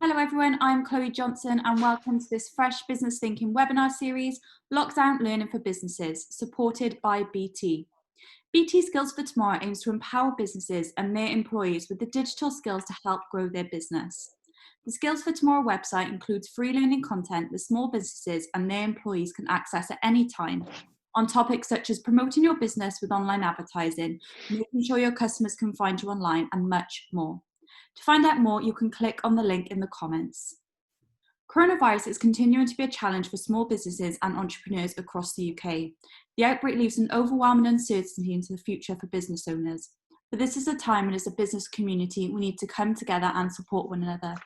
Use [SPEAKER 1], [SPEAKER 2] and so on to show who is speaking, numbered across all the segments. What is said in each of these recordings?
[SPEAKER 1] Hello everyone, I'm Chloe Johnson and welcome to this fresh business thinking webinar series, Lockdown Learning for Businesses, supported by BT. BT Skills for Tomorrow aims to empower businesses and their employees with the digital skills to help grow their business. The Skills for Tomorrow website includes free learning content that small businesses and their employees can access at any time on topics such as promoting your business with online advertising, making sure your customers can find you online, and much more. To find out more, you can click on the link in the comments. Coronavirus is continuing to be a challenge for small businesses and entrepreneurs across the UK. The outbreak leaves an overwhelming uncertainty into the future for business owners. But this is a time when, as a business community, we need to come together and support one another.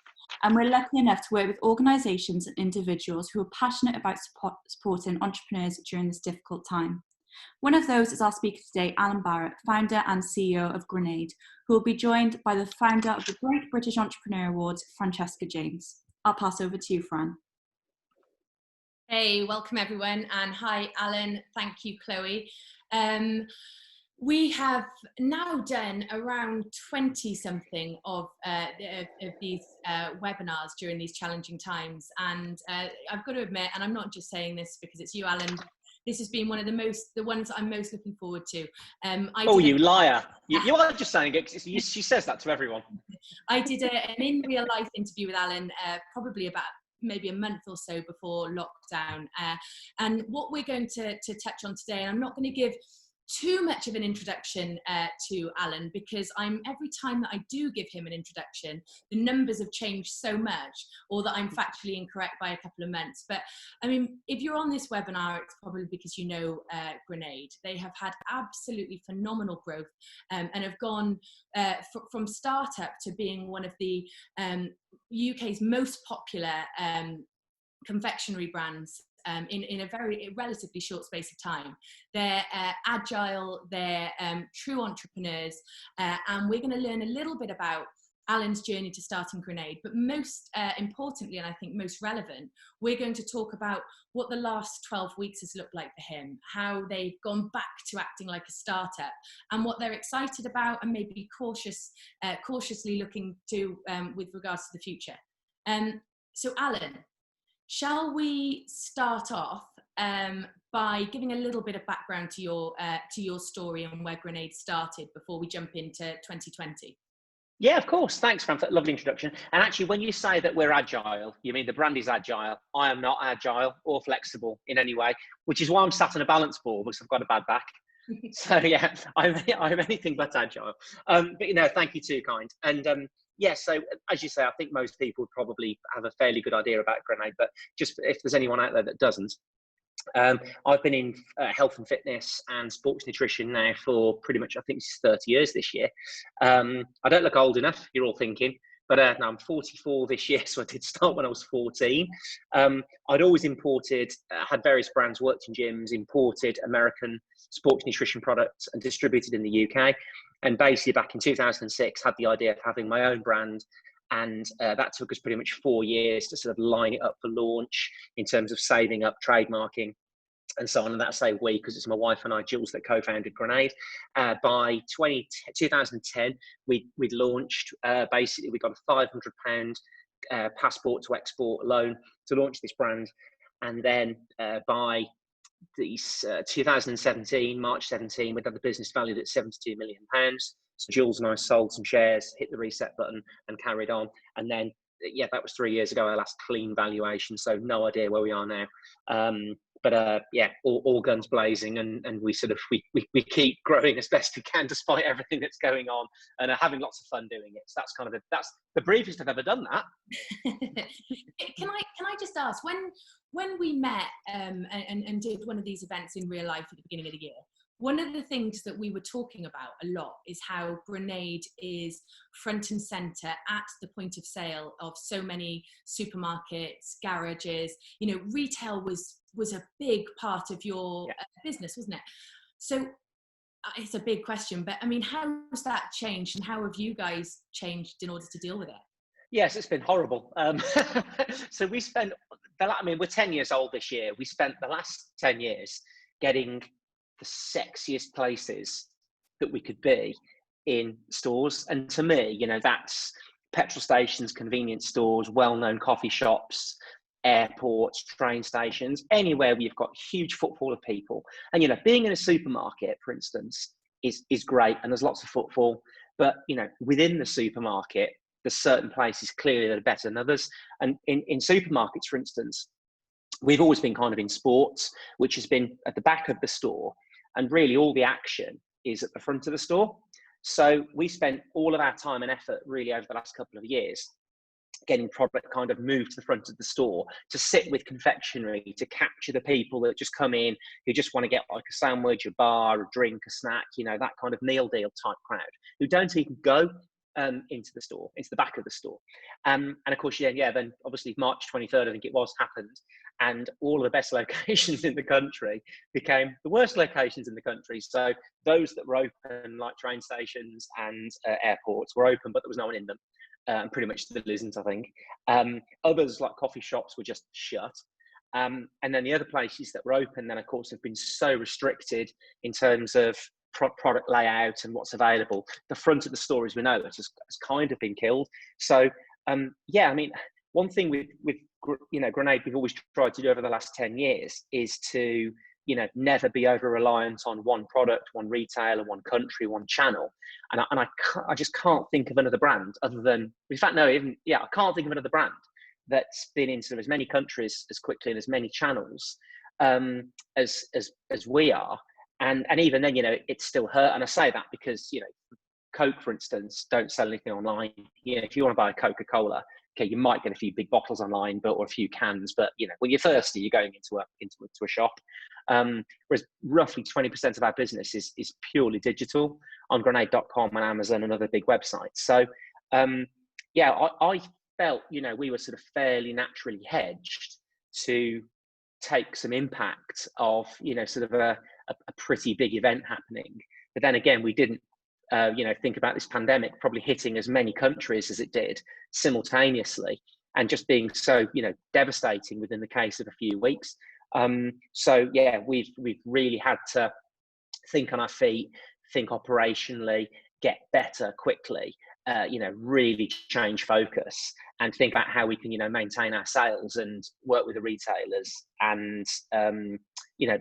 [SPEAKER 1] And we're lucky enough to work with organisations and individuals who are passionate about supporting entrepreneurs during this difficult time. One of those is our speaker today, Alan Barratt, founder and CEO of Grenade, who will be joined by the founder of the Great British Entrepreneur Awards, Francesca James. I'll pass over to you, Fran.
[SPEAKER 2] Hey, welcome everyone, and hi Alan, thank you Chloe. We have now done around 20 something of these webinars during these challenging times, and I've got to admit, and I'm not just saying this because it's you Alan, this has been one of the ones I'm most looking forward to.
[SPEAKER 3] You liar. You are just saying it. She says that to everyone.
[SPEAKER 2] I did an in real life interview with Alan probably about maybe a month or so before lockdown. And what we're going to touch on today, and I'm not going to give too much of an introduction to Alan, because every time that I do give him an introduction, the numbers have changed so much, or that I'm factually incorrect by a couple of months. But I mean, if you're on this webinar, it's probably because you know Grenade. They have had absolutely phenomenal growth and have gone from startup to being one of the UK's most popular confectionery brands in a relatively short space of time. They're agile, they're true entrepreneurs, and we're going to learn a little bit about Alan's journey to starting Grenade, but most importantly, and I think most relevant, we're going to talk about what the last 12 weeks has looked like for him, how they've gone back to acting like a startup, and what they're excited about and maybe cautiously looking to with regards to the future. So Alan, shall we start off by giving a little bit of background to your story and where Grenade started before we jump into 2020?
[SPEAKER 3] Yeah, of course. Thanks, Fran, for that lovely introduction. And actually, when you say that we're agile, you mean the brand is agile. I am not agile or flexible in any way, which is why I'm sat on a balance board, because I've got a bad back. So yeah, I'm anything but agile. But thank you too, kind. And so as you say, I think most people probably have a fairly good idea about Grenade, but just if there's anyone out there that doesn't, I've been in health and fitness and sports nutrition now for pretty much, I think it's 30 years this year. I don't look old enough, you're all thinking, but no, I'm 44 this year, so I did start when I was 14. I'd always imported, had various brands, worked in gyms, imported American sports nutrition products and distributed in the UK. And basically back in 2006, had the idea of having my own brand. And that took us pretty much 4 years to sort of line it up for launch in terms of saving up, trademarking, and so on. And that's we, because it's my wife and I, Jules, that co-founded Grenade. By 2010, we'd launched, basically we got a £500 passport to export loan to launch this brand. And then by 2017, March 17, we'd had the business valued at £72 million. So Jules and I sold some shares, hit the reset button and carried on. And then, that was 3 years ago, our last clean valuation. So no idea where we are now. All guns blazing, and we we keep growing as best we can despite everything that's going on, and having lots of fun doing it. So that's the briefest I've ever done that.
[SPEAKER 2] Can I just ask, when we met and did one of these events in real life at the beginning of the year, one of the things that we were talking about a lot is how Grenade is front and centre at the point of sale of so many supermarkets, garages. Retail was a big part of your business, wasn't it? So it's a big question, but I mean, how has that changed, and how have you guys changed in order to deal with it?
[SPEAKER 3] Yes, it's been horrible. So we spent, we're 10 years old this year. We spent the last 10 years getting the sexiest places that we could be in stores. And to me, that's petrol stations, convenience stores, well-known coffee shops, airports, train stations, anywhere where you've got huge footfall of people. And, you know, being in a supermarket, for instance, is great, and there's lots of footfall. But, you know, within the supermarket, there's certain places clearly that are better than others. And in supermarkets, for instance, we've always been kind of in sports, which has been at the back of the store, and really all the action is at the front of the store. So we spent all of our time and effort really over the last couple of years getting product kind of moved to the front of the store to sit with confectionery, to capture the people that just come in, who just want to get like a sandwich, a bar, a drink, a snack, you know, that kind of meal deal type crowd, who don't even go into the store, into the back of the store. And of course, then obviously March 23rd, I think it was, happened. And all of the best locations in the country became the worst locations in the country. So those that were open, like train stations and airports, were open, but there was no one in them. And pretty much still isn't, I think. Others, like coffee shops, were just shut. And then the other places that were open, then of course, have been so restricted in terms of product layout and what's available. The front of the store, as we know, has kind of been killed. So I mean, one thing with Grenade, we've always tried to do over the last 10 years is to, you know, never be over reliant on one product, one retailer, one country, one channel. And I just can't think of another brand other than, in fact, no, even, I can't think of another brand that's been in sort of as many countries as quickly and as many channels as we are. And even then, you know, it's still hurt. And I say that because, you know, Coke, for instance, don't sell anything online. You know, if you want to buy a Coca-Cola, okay, you might get a few big bottles online, or a few cans. But, you know, when you're thirsty, you're going into a shop. Whereas roughly 20% of our business is purely digital on Grenade.com and Amazon and other big websites. So, I felt, you know, we were sort of fairly naturally hedged to take some impact of, you know, sort of a pretty big event happening. But then again, we didn't, think about this pandemic probably hitting as many countries as it did simultaneously, and just being so, you know, devastating within the case of a few weeks. We've really had to think on our feet, think operationally, get better quickly, really change focus and think about how we can, you know, maintain our sales and work with the retailers and,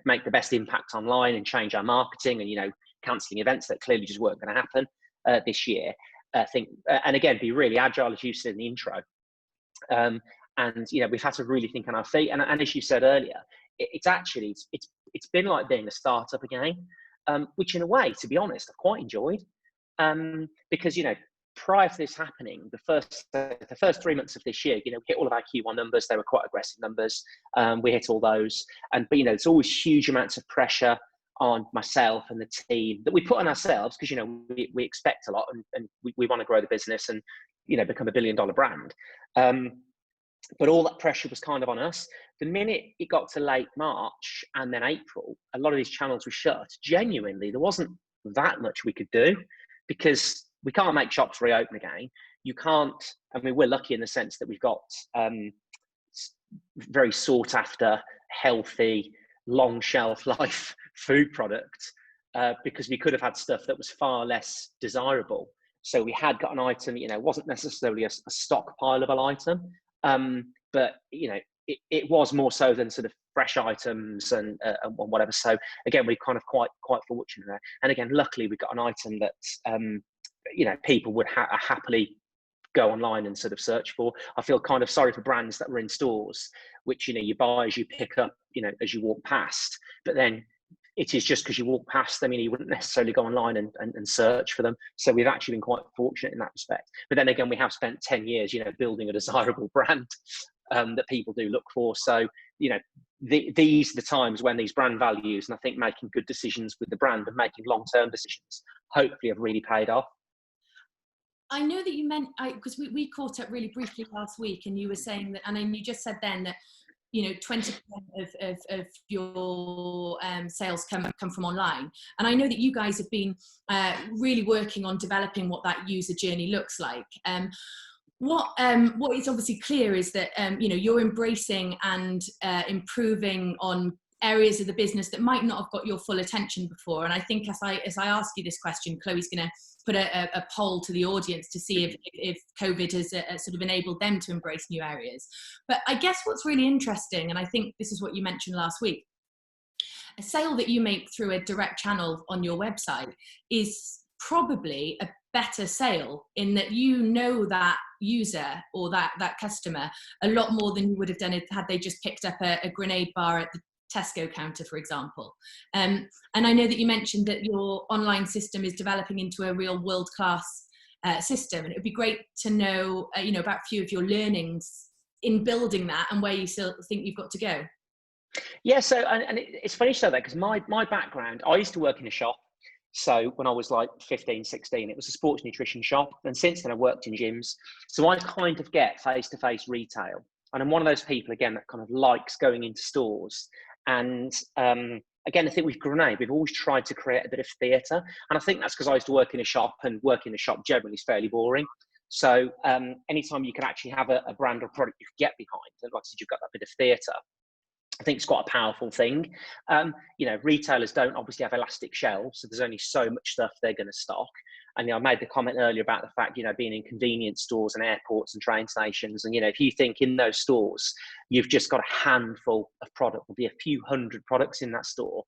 [SPEAKER 3] make the best impact online and change our marketing and, you know, cancelling events that clearly just weren't going to happen this year. And again, be really agile, as you said in the intro. And, you know, we've had to really think on our feet. And as you said earlier, it's been like being a startup again, which in a way, to be honest, I've quite enjoyed. Because, you know, prior to this happening, the first 3 months of this year, you know, we hit all of our Q1 numbers. They were quite aggressive numbers. We hit all those. But, you know, it's always huge amounts of pressure on myself and the team that we put on ourselves because, you know, we expect a lot and we want to grow the business and, you know, become $1 billion brand. But all that pressure was kind of on us. The minute it got to late March and then April, a lot of these channels were shut. Genuinely, there wasn't that much we could do because we can't make shops reopen again. You can't, I mean, we're lucky in the sense that we've got very sought after, healthy, long shelf life food product because we could have had stuff that was far less desirable. So we had got an item, you know, wasn't necessarily a stockpileable item, but, you know, it was more so than sort of fresh items and whatever. So again, we're kind of quite fortunate there. And again, luckily we got an item that, you know, people would happily go online and sort of search for. I feel kind of sorry for brands that were in stores, which, you know, you buy as you pick up, you know, as you walk past, but then it is just because you walk past them, you know, you wouldn't necessarily go online and search for them. So we've actually been quite fortunate in that respect. But then again, we have spent 10 years, you know, building a desirable brand that people do look for. So, you know, these are the times when these brand values, and I think making good decisions with the brand and making long-term decisions, hopefully have really paid off.
[SPEAKER 2] I know that you meant, because we caught up really briefly last week and you were saying that, and then you just said then that, you know, 20% of your sales come from online. And I know that you guys have been really working on developing what that user journey looks like. What is obviously clear is that, you know, you're embracing and improving on areas of the business that might not have got your full attention before. And I think as I ask you this question, Chloe's going to put a poll to the audience to see if COVID has sort of enabled them to embrace new areas. But I guess what's really interesting, and I think this is what you mentioned last week, a sale that you make through a direct channel on your website is probably a better sale, in that you know that user or that customer a lot more than you would have done it had they just picked up a grenade bar at the Tesco counter, for example. And I know that you mentioned that your online system is developing into a real world-class system, and it would be great to know, about a few of your learnings in building that and where you still think you've got to go.
[SPEAKER 3] Yeah, so, and it's funny you say that, because my background, I used to work in a shop. So when I was like 15, 16, it was a sports nutrition shop. And since then I worked in gyms. So I kind of get face-to-face retail. And I'm one of those people, again, that kind of likes going into stores. And again, I think with Grenade, we've always tried to create a bit of theatre. And I think that's because I used to work in a shop, and working in a shop generally is fairly boring. So anytime you can actually have a brand or product you can get behind, and like I said, you've got that bit of theatre, I think it's quite a powerful thing. Retailers don't obviously have elastic shelves, so there's only so much stuff they're going to stock. And I made the comment earlier about the fact, being in convenience stores and airports and train stations. And, if you think in those stores, you've just got a handful of product, there'll be a few hundred products in that store.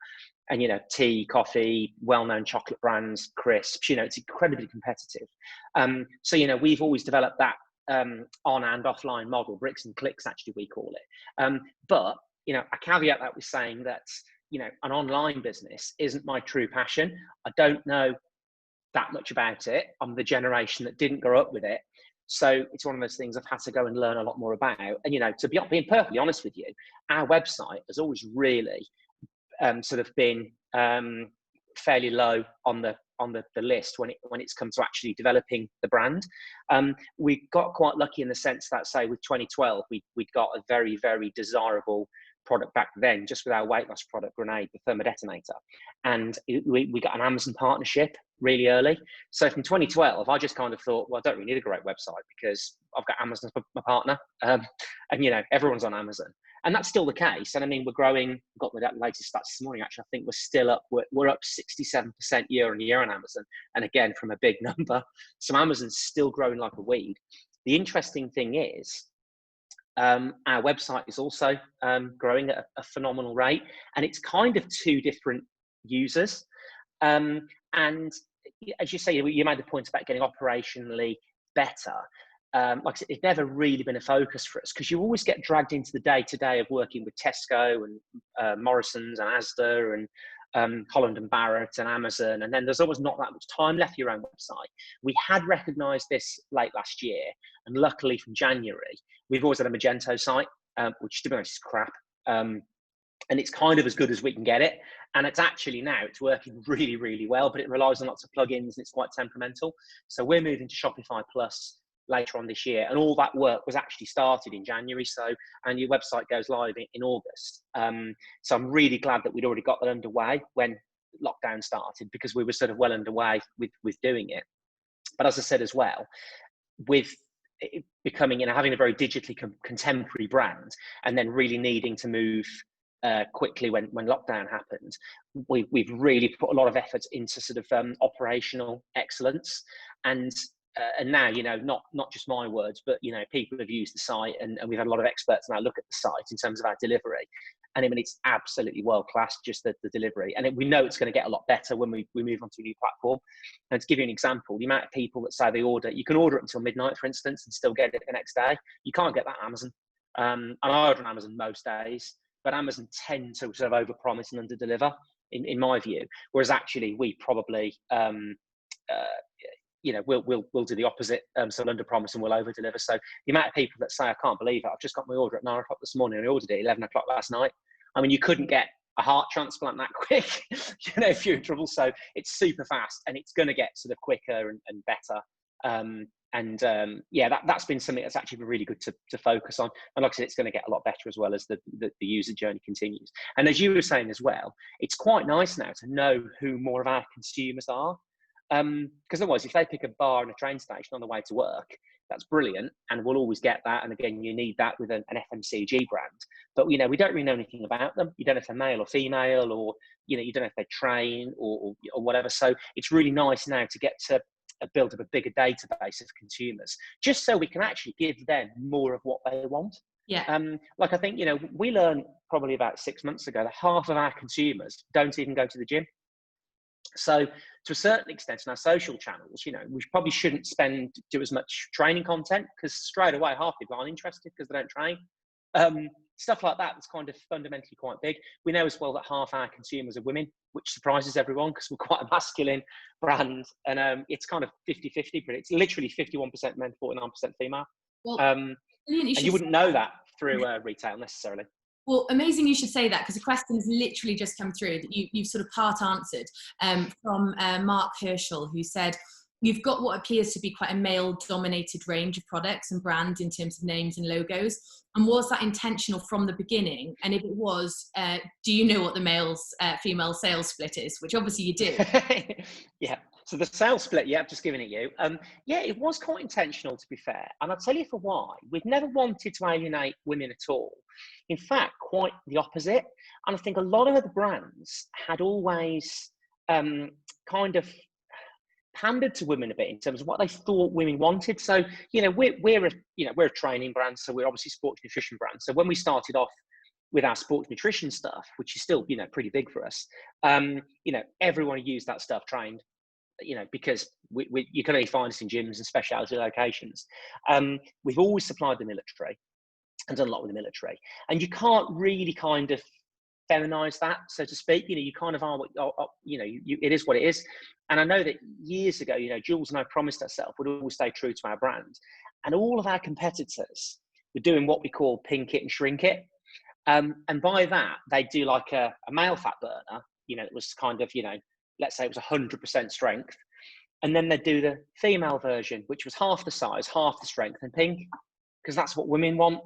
[SPEAKER 3] And, tea, coffee, well-known chocolate brands, crisps, it's incredibly competitive. So, we've always developed that on and offline model, bricks and clicks, actually, we call it. But I caveat that with saying that, an online business isn't my true passion. I don't know that much about it. I'm the generation that didn't grow up with it. So it's one of those things I've had to go and learn a lot more about. And, to be being perfectly honest with you, our website has always really sort of been fairly low on the list when it's come to actually developing the brand. We got quite lucky in the sense that, say, with 2012, we got a very, very desirable product back then, just with our weight loss product, Grenade, the thermodetonator. And we got an Amazon partnership really early. So from 2012, I just kind of thought, well, I don't really need a great website because I've got Amazon as my partner. And, everyone's on Amazon. And that's still the case. And I mean, we're growing, I've got the latest stats this morning, actually. I think we're still up, we're up 67% year on year on Amazon. And again, from a big number. So Amazon's still growing like a weed. The interesting thing is, our website is also growing at a phenomenal rate, and it's kind of two different users. And as you say, you made the point about getting operationally better. Like I said, it's never really been a focus for us, because you always get dragged into the day-to-day of working with Tesco and Morrison's and Asda and Holland and Barrett and Amazon, and then there's always not that much time left for your own website. We had recognised this late last year, and luckily from January, we've always had a Magento site, which to be honest is crap. And it's kind of as good as we can get it. And it's actually now, it's working really, really well, but it relies on lots of plugins and it's quite temperamental. So we're moving to Shopify Plus later on this year. And all that work was actually started in January. So, and your website goes live in August. So I'm really glad that we'd already got that underway when lockdown started, because we were sort of well underway with doing it. But as I said as well, with it becoming, having a very digitally contemporary brand, and then really needing to move quickly when lockdown happened, we've really put a lot of effort into sort of operational excellence. And now, not just my words, but, people have used the site, and we've had a lot of experts now look at the site in terms of our delivery. And I mean, it's absolutely world-class, just the delivery. And we know it's going to get a lot better when we move on to a new platform. And to give you an example, the amount of people that say they order, you can order it until midnight, for instance, and still get it the next day. You can't get that on Amazon. And I order on Amazon most days, but Amazon tend to sort of overpromise and underdeliver, in my view. Whereas actually, we probably, we'll do the opposite. So we'll underpromise and we'll overdeliver. So the amount of people that say, I can't believe it, I've just got my order at 9 o'clock this morning, and I ordered it at 11 o'clock last night. I mean, you couldn't get a heart transplant that quick, if you're in trouble. So it's super fast, and it's going to get sort of quicker and better. That's been something that's actually been really good to focus on. And like I said, it's going to get a lot better as well as the user journey continues. And as you were saying as well, it's quite nice now to know who more of our consumers are. Because otherwise, if they pick a bar in a train station on the way to work, that's brilliant, and we'll always get that. And again, you need that with an FMCG brand. But we don't really know anything about them. You don't know if they're male or female, or you don't know if they train or whatever. So it's really nice now to get to build up a bigger database of consumers, just so we can actually give them more of what they want.
[SPEAKER 2] Yeah.
[SPEAKER 3] Like I think, we learned probably about 6 months ago that half of our consumers don't even go to the gym. So to a certain extent in our social channels, we probably shouldn't do as much training content, because straight away half people aren't interested because they don't train. Stuff like that that's kind of fundamentally quite big. We know as well that half our consumers are women, which surprises everyone because we're quite a masculine brand, and it's kind of 50-50, but it's literally 51% men, 49% female.
[SPEAKER 2] Well,
[SPEAKER 3] And you wouldn't know that through retail necessarily.
[SPEAKER 2] Well, amazing you should say that, because the question has literally just come through that you've sort of part answered, from Mark Herschel, who said, you've got what appears to be quite a male-dominated range of products and brands in terms of names and logos. And was that intentional from the beginning? And if it was, do you know what the female sales split is? Which obviously you do.
[SPEAKER 3] Yeah. So the sales split, yeah, I've just given it you. Yeah, it was quite intentional, to be fair. And I'll tell you for why. We've never wanted to alienate women at all. In fact, quite the opposite. And I think a lot of the brands had always kind of pandered to women a bit in terms of what they thought women wanted. So, we're a training brand, so we're obviously sports nutrition brand. So when we started off with our sports nutrition stuff, which is still, pretty big for us, everyone who used that stuff trained, because you can only find us in gyms and specialty locations. We've always supplied the military and done a lot with the military, and you can't really kind of feminize that, so to speak. You kind of are what it is what it is. And I know that years ago, Jules and I promised ourselves we'd always stay true to our brand, and all of our competitors were doing what we call pink it and shrink it. And by that, they do like a male fat burner, it was kind of, let's say it was 100% strength. And then they do the female version, which was half the size, half the strength, and pink, because that's what women want.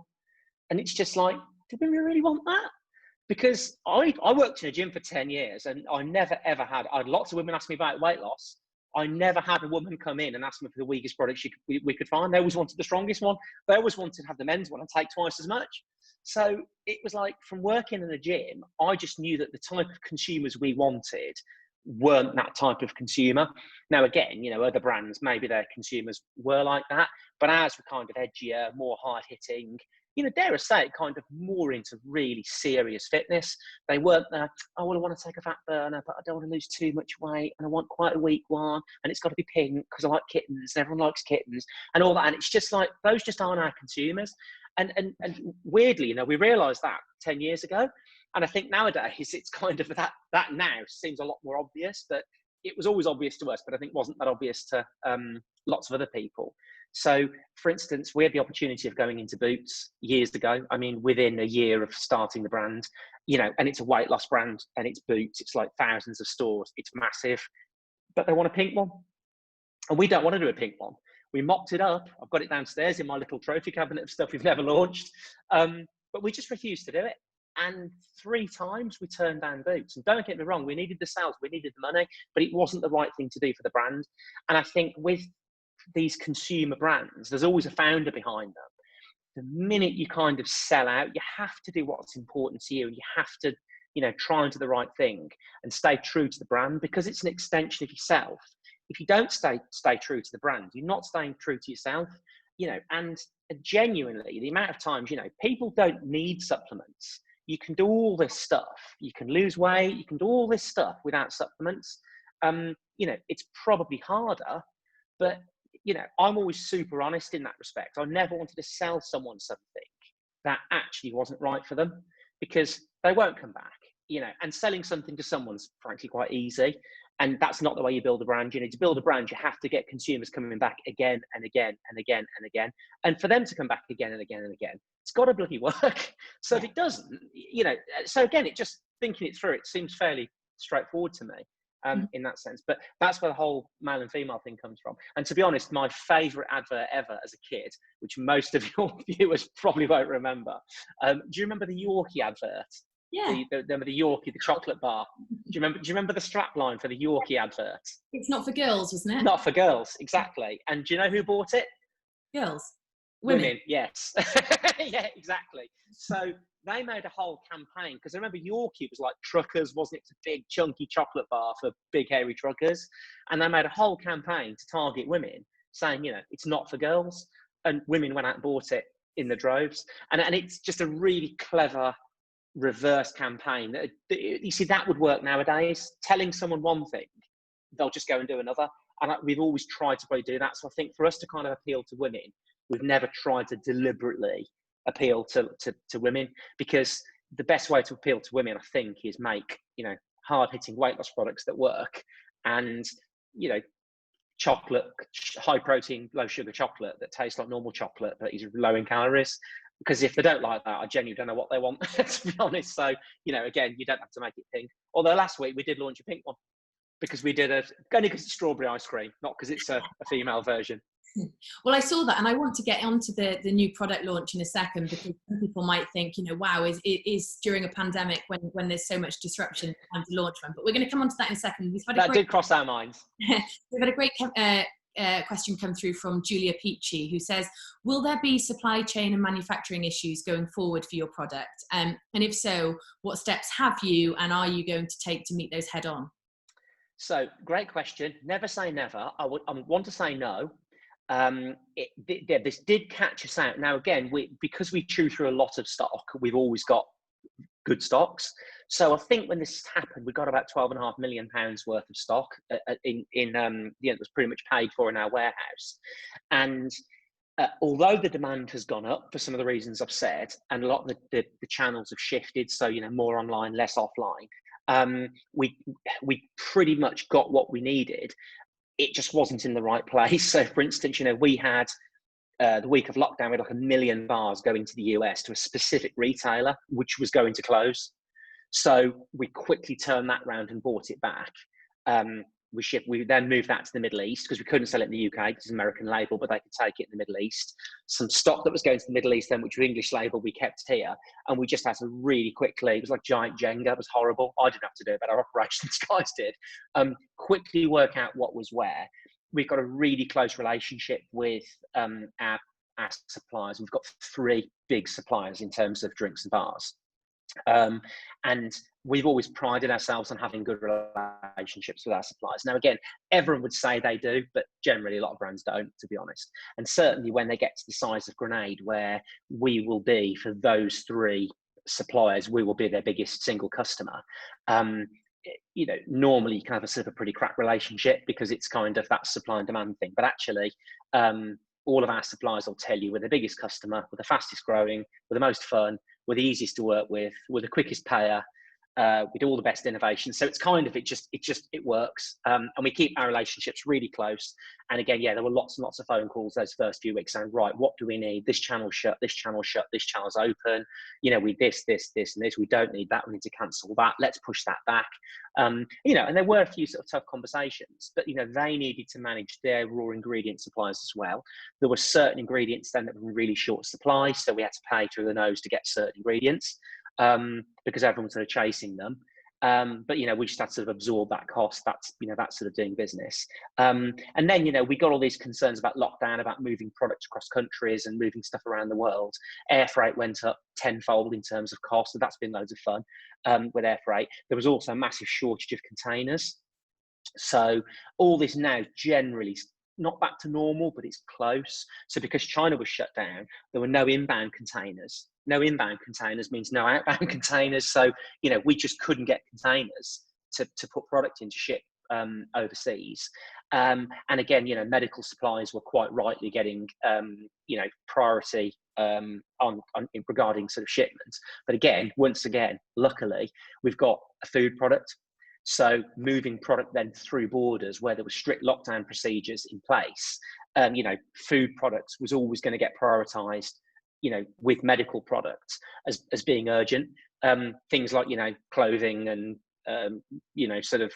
[SPEAKER 3] And it's just like, do women really want that? Because I worked in a gym for 10 years, and I never, ever I had lots of women ask me about weight loss. I never had a woman come in and ask me for the weakest product we could find. They always wanted the strongest one. They always wanted to have the men's one and take twice as much. So it was like, from working in a gym, I just knew that the type of consumers we wanted weren't that type of consumer. Now, again, other brands, maybe their consumers were like that, but ours were kind of edgier, more hard-hitting, dare I say, kind of more into really serious fitness. They weren't I want to take a fat burner, but I don't want to lose too much weight, and I want quite a weak one, and it's got to be pink because I like kittens, and everyone likes kittens, and all that. And it's just like, those just aren't our consumers. And weirdly, we realised that 10 years ago. And I think nowadays it's kind of that now seems a lot more obvious, but it was always obvious to us, but I think wasn't that obvious to lots of other people. So, for instance, we had the opportunity of going into Boots years ago. I mean, within a year of starting the brand, and it's a weight loss brand, and it's Boots. It's like thousands of stores. It's massive, but they want a pink one. And we don't want to do a pink one. We mocked it up. I've got it downstairs in my little trophy cabinet of stuff we've never launched. But we just refused to do it. And 3 times we turned down Boots. And don't get me wrong, we needed the sales, we needed the money, but it wasn't the right thing to do for the brand. And I think with these consumer brands, there's always a founder behind them. The minute you kind of sell out, you have to do what's important to you. You have to, try and do the right thing and stay true to the brand, because it's an extension of yourself. If you don't stay true to the brand, you're not staying true to yourself. And genuinely, the amount of times, people don't need supplements. You can do all this stuff. You can lose weight. You can do all this stuff without supplements. It's probably harder, but, I'm always super honest in that respect. I never wanted to sell someone something that actually wasn't right for them, because they won't come back, and selling something to someone's frankly quite easy. And that's not the way you build a brand. To build a brand, you have to get consumers coming back again and again and again and again. And for them to come back again and again and again, it's got to bloody work. So if it doesn't, so again, thinking it through, it seems fairly straightforward to me in that sense. But that's where the whole male and female thing comes from. And to be honest, my favourite advert ever as a kid, which most of your viewers probably won't remember. Do you remember the Yorkie advert?
[SPEAKER 2] Yeah.
[SPEAKER 3] The Yorkie, the chocolate bar. Do you remember the strap line for the Yorkie advert?
[SPEAKER 2] It's not for girls, wasn't it?
[SPEAKER 3] Not for girls, exactly. And do you know who bought it?
[SPEAKER 2] Girls.
[SPEAKER 3] Women, yes. Yeah, exactly. So they made a whole campaign, because I remember Yorkie was like truckers, wasn't it? It's a big chunky chocolate bar for big hairy truckers. And they made a whole campaign to target women, saying, you know, it's not for girls. And women went out and bought it in the droves. And it's just a really clever reverse campaign. You see, that would work nowadays. Telling someone one thing, they'll just go and do another. And we've always tried to probably do that. So I think for us to kind of appeal to women, we've never tried to deliberately appeal to women, because the best way to appeal to women, I think, is make, you know, hard hitting weight loss products that work, and, you know, chocolate, high protein, low sugar chocolate that tastes like normal chocolate but is low in calories. Because if they don't like that, I genuinely don't know what they want, to be honest. So, you know, again, you don't have to make it pink. Although last week we did launch a pink one, because we did only because it's strawberry ice cream, not because it's a female version.
[SPEAKER 2] Well, I saw that, and I want to get onto the new product launch in a second, because some people might think, you know, wow, is during a pandemic when there's so much disruption, time to launch one. But we're going to come on to that in a second.
[SPEAKER 3] That did cross our minds.
[SPEAKER 2] We've had a great question come through from Julia Peachy, who says, will there be supply chain and manufacturing issues going forward for your product? And if so, what steps have you and are you going to take to meet those head on?
[SPEAKER 3] So, great question. Never say never. I want to say no. This did catch us out. Now, again, because we chew through a lot of stock, we've always got good stocks. So I think when this happened, we got about £12.5 million worth of stock it was pretty much paid for in our warehouse. And although the demand has gone up for some of the reasons I've said, and a lot of the channels have shifted, so, you know, more online, less offline, we pretty much got what we needed. It just wasn't in the right place. So, for instance, you know, we had the week of lockdown, we had like 1 million bars going to the US to a specific retailer, which was going to close. So we quickly turned that round and bought it back. We then moved that to the Middle East, because we couldn't sell it in the UK because it's an American label, but they could take it in the Middle East. Some stock that was going to the Middle East then, which was English label, we kept here. And we just had to really quickly, it was like giant Jenga, it was horrible. I didn't have to do it, but our operations guys did. Quickly work out what was where. We've got a really close relationship with our suppliers. We've got 3 big suppliers in terms of drinks and bars. And we've always prided ourselves on having good relationships with our suppliers. Now, again, everyone would say they do, but generally a lot of brands don't, to be honest. And certainly when they get to the size of Grenade, where we will be, for those 3 suppliers, we will be their biggest single customer. You know, normally you can have a sort of a pretty crap relationship, because it's kind of that supply and demand thing. But actually, all of our suppliers will tell you we're the biggest customer, we're the fastest growing, we're the most fun, we're the easiest to work with, we're the quickest payer, we do all the best innovations. So it's kind of, it works. And we keep our relationships really close. And again, yeah, there were lots and lots of phone calls those first few weeks saying, right, what do we need? This channel shut, this channel shut, this channel's open. You know, we this, and this. We don't need that. We need to cancel that. Let's push that back. You know, and there were a few sort of tough conversations, but, you know, they needed to manage their raw ingredient suppliers as well. There were certain ingredients then that were in really short supply. So we had to pay through the nose to get certain ingredients. Because everyone was sort of chasing them. But, you know, we just had to sort of absorb that cost. That's, you know, that's sort of doing business. And then, you know, we got all these concerns about lockdown, about moving products across countries and moving stuff around the world. Air freight went up tenfold in terms of cost. So that's been loads of fun with air freight. There was also a massive shortage of containers. So all this now generally not back to normal, but it's close. So because China was shut down, there were no inbound containers. No inbound containers means no outbound containers. So, you know, we just couldn't get containers to put product in to ship overseas. And again, you know, medical supplies were quite rightly getting, you know, priority regarding sort of shipments. But again, once again, luckily, we've got a food product. So moving product then through borders where there were strict lockdown procedures in place, you know, food products was always going to get prioritised, you know, with medical products as being urgent. Things like, you know, clothing and, you know, sort of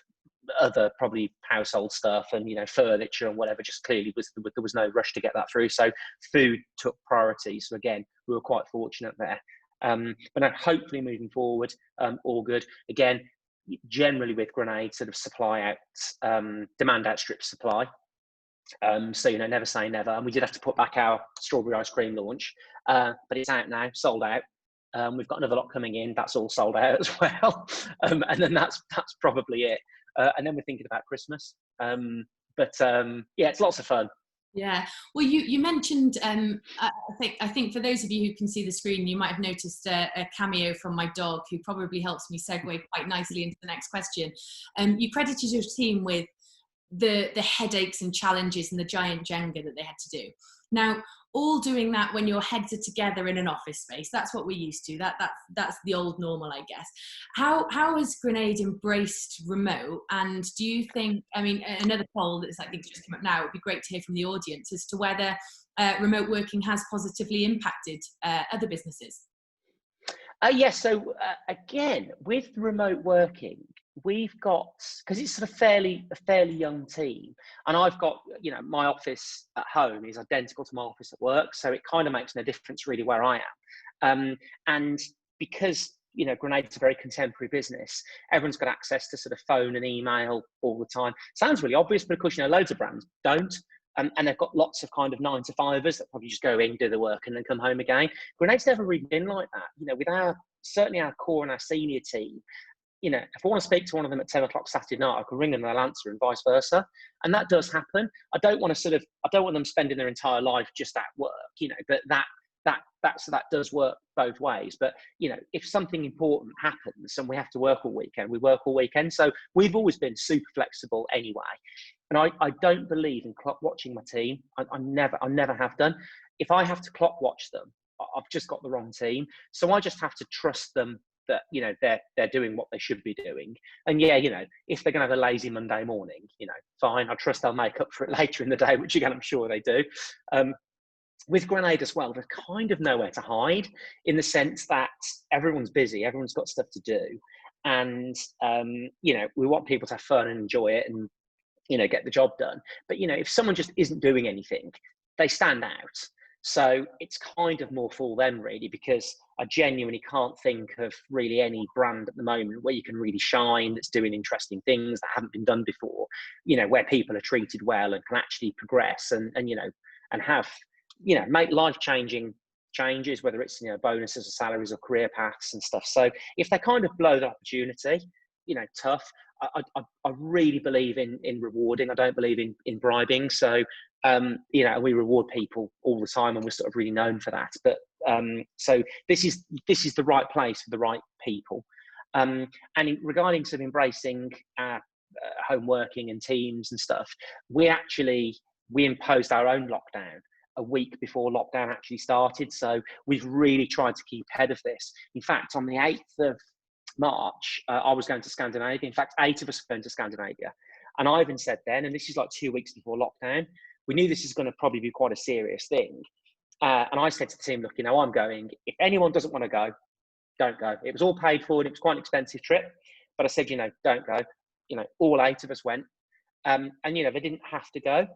[SPEAKER 3] other probably household stuff and, you know, furniture and whatever, just clearly there was no rush to get that through. So food took priority. So again, we were quite fortunate there. But now hopefully moving forward, all good. Again, generally with Grenade, sort of supply out, demand outstrips supply. So, you know, never say never. And we did have to put back our strawberry ice cream launch, but it's out now, sold out. We've got another lot coming in. That's all sold out as well. And then that's probably it. And then we're thinking about Christmas. Yeah, it's lots of fun.
[SPEAKER 2] Yeah. Well, you mentioned, I think for those of you who can see the screen, you might have noticed a cameo from my dog, who probably helps me segue quite nicely into the next question. You credited your team with the headaches and challenges and the giant Jenga that they had to do. Now, all doing that when your heads are together in an office space, that's what we're used to. That's the old normal, I guess. How has Grenade embraced remote? And do you think, I mean, another poll that's I think just come up now, it would be great to hear from the audience as to whether remote working has positively impacted other businesses.
[SPEAKER 3] Yes. So again, with remote working, we've got, because it's sort of a fairly young team, and I've got, my office at home is identical to my office at work, so it kind of makes no difference really where I am. And because Grenade's a very contemporary business, everyone's got access to sort of phone and email all the time. Sounds really obvious, but of course, loads of brands don't. And they've got lots of kind of 9-to-5ers that probably just go in, do the work, and then come home again. Grenade's never really been like that. With certainly our core and our senior team, if I want to speak to one of them at 10 o'clock Saturday night, I can ring them and they'll answer, and vice versa. And that does happen. I don't want them spending their entire life just at work, but that does work both ways. But, if something important happens and we have to work all weekend, we work all weekend. So we've always been super flexible anyway. And I don't believe in clock watching my team. I never have done. If I have to clock watch them, I've just got the wrong team. So I just have to trust them that, they're doing what they should be doing. And yeah, if they're going to have a lazy Monday morning, fine. I trust they'll make up for it later in the day, which again, I'm sure they do. With Grenade as well, there's kind of nowhere to hide, in the sense that everyone's busy, everyone's got stuff to do. And, we want people to have fun and enjoy it and, get the job done. But, if someone just isn't doing anything, they stand out. So it's kind of more for them really, because I genuinely can't think of really any brand at the moment where you can really shine, that's doing interesting things that haven't been done before, where people are treated well and can actually progress and have, make life-changing changes, whether it's, bonuses or salaries or career paths and stuff. So if they kind of blow the opportunity, tough. I really believe in rewarding. I don't believe in bribing. So, we reward people all the time, and we're sort of really known for that. But so this is the right place for the right people. And regarding sort of embracing home working and teams and stuff, we imposed our own lockdown a week before lockdown actually started. So we've really tried to keep ahead of this. In fact, on the 8th of March, I was going to Scandinavia. In fact, 8 of us were going to Scandinavia. And Ivan said then, and this is like 2 weeks before lockdown, we knew this is going to probably be quite a serious thing. And I said to the team, look, I'm going. If anyone doesn't want to go, don't go. It was all paid for and it was quite an expensive trip. But I said, don't go. All 8 of us went. And, they didn't have to go.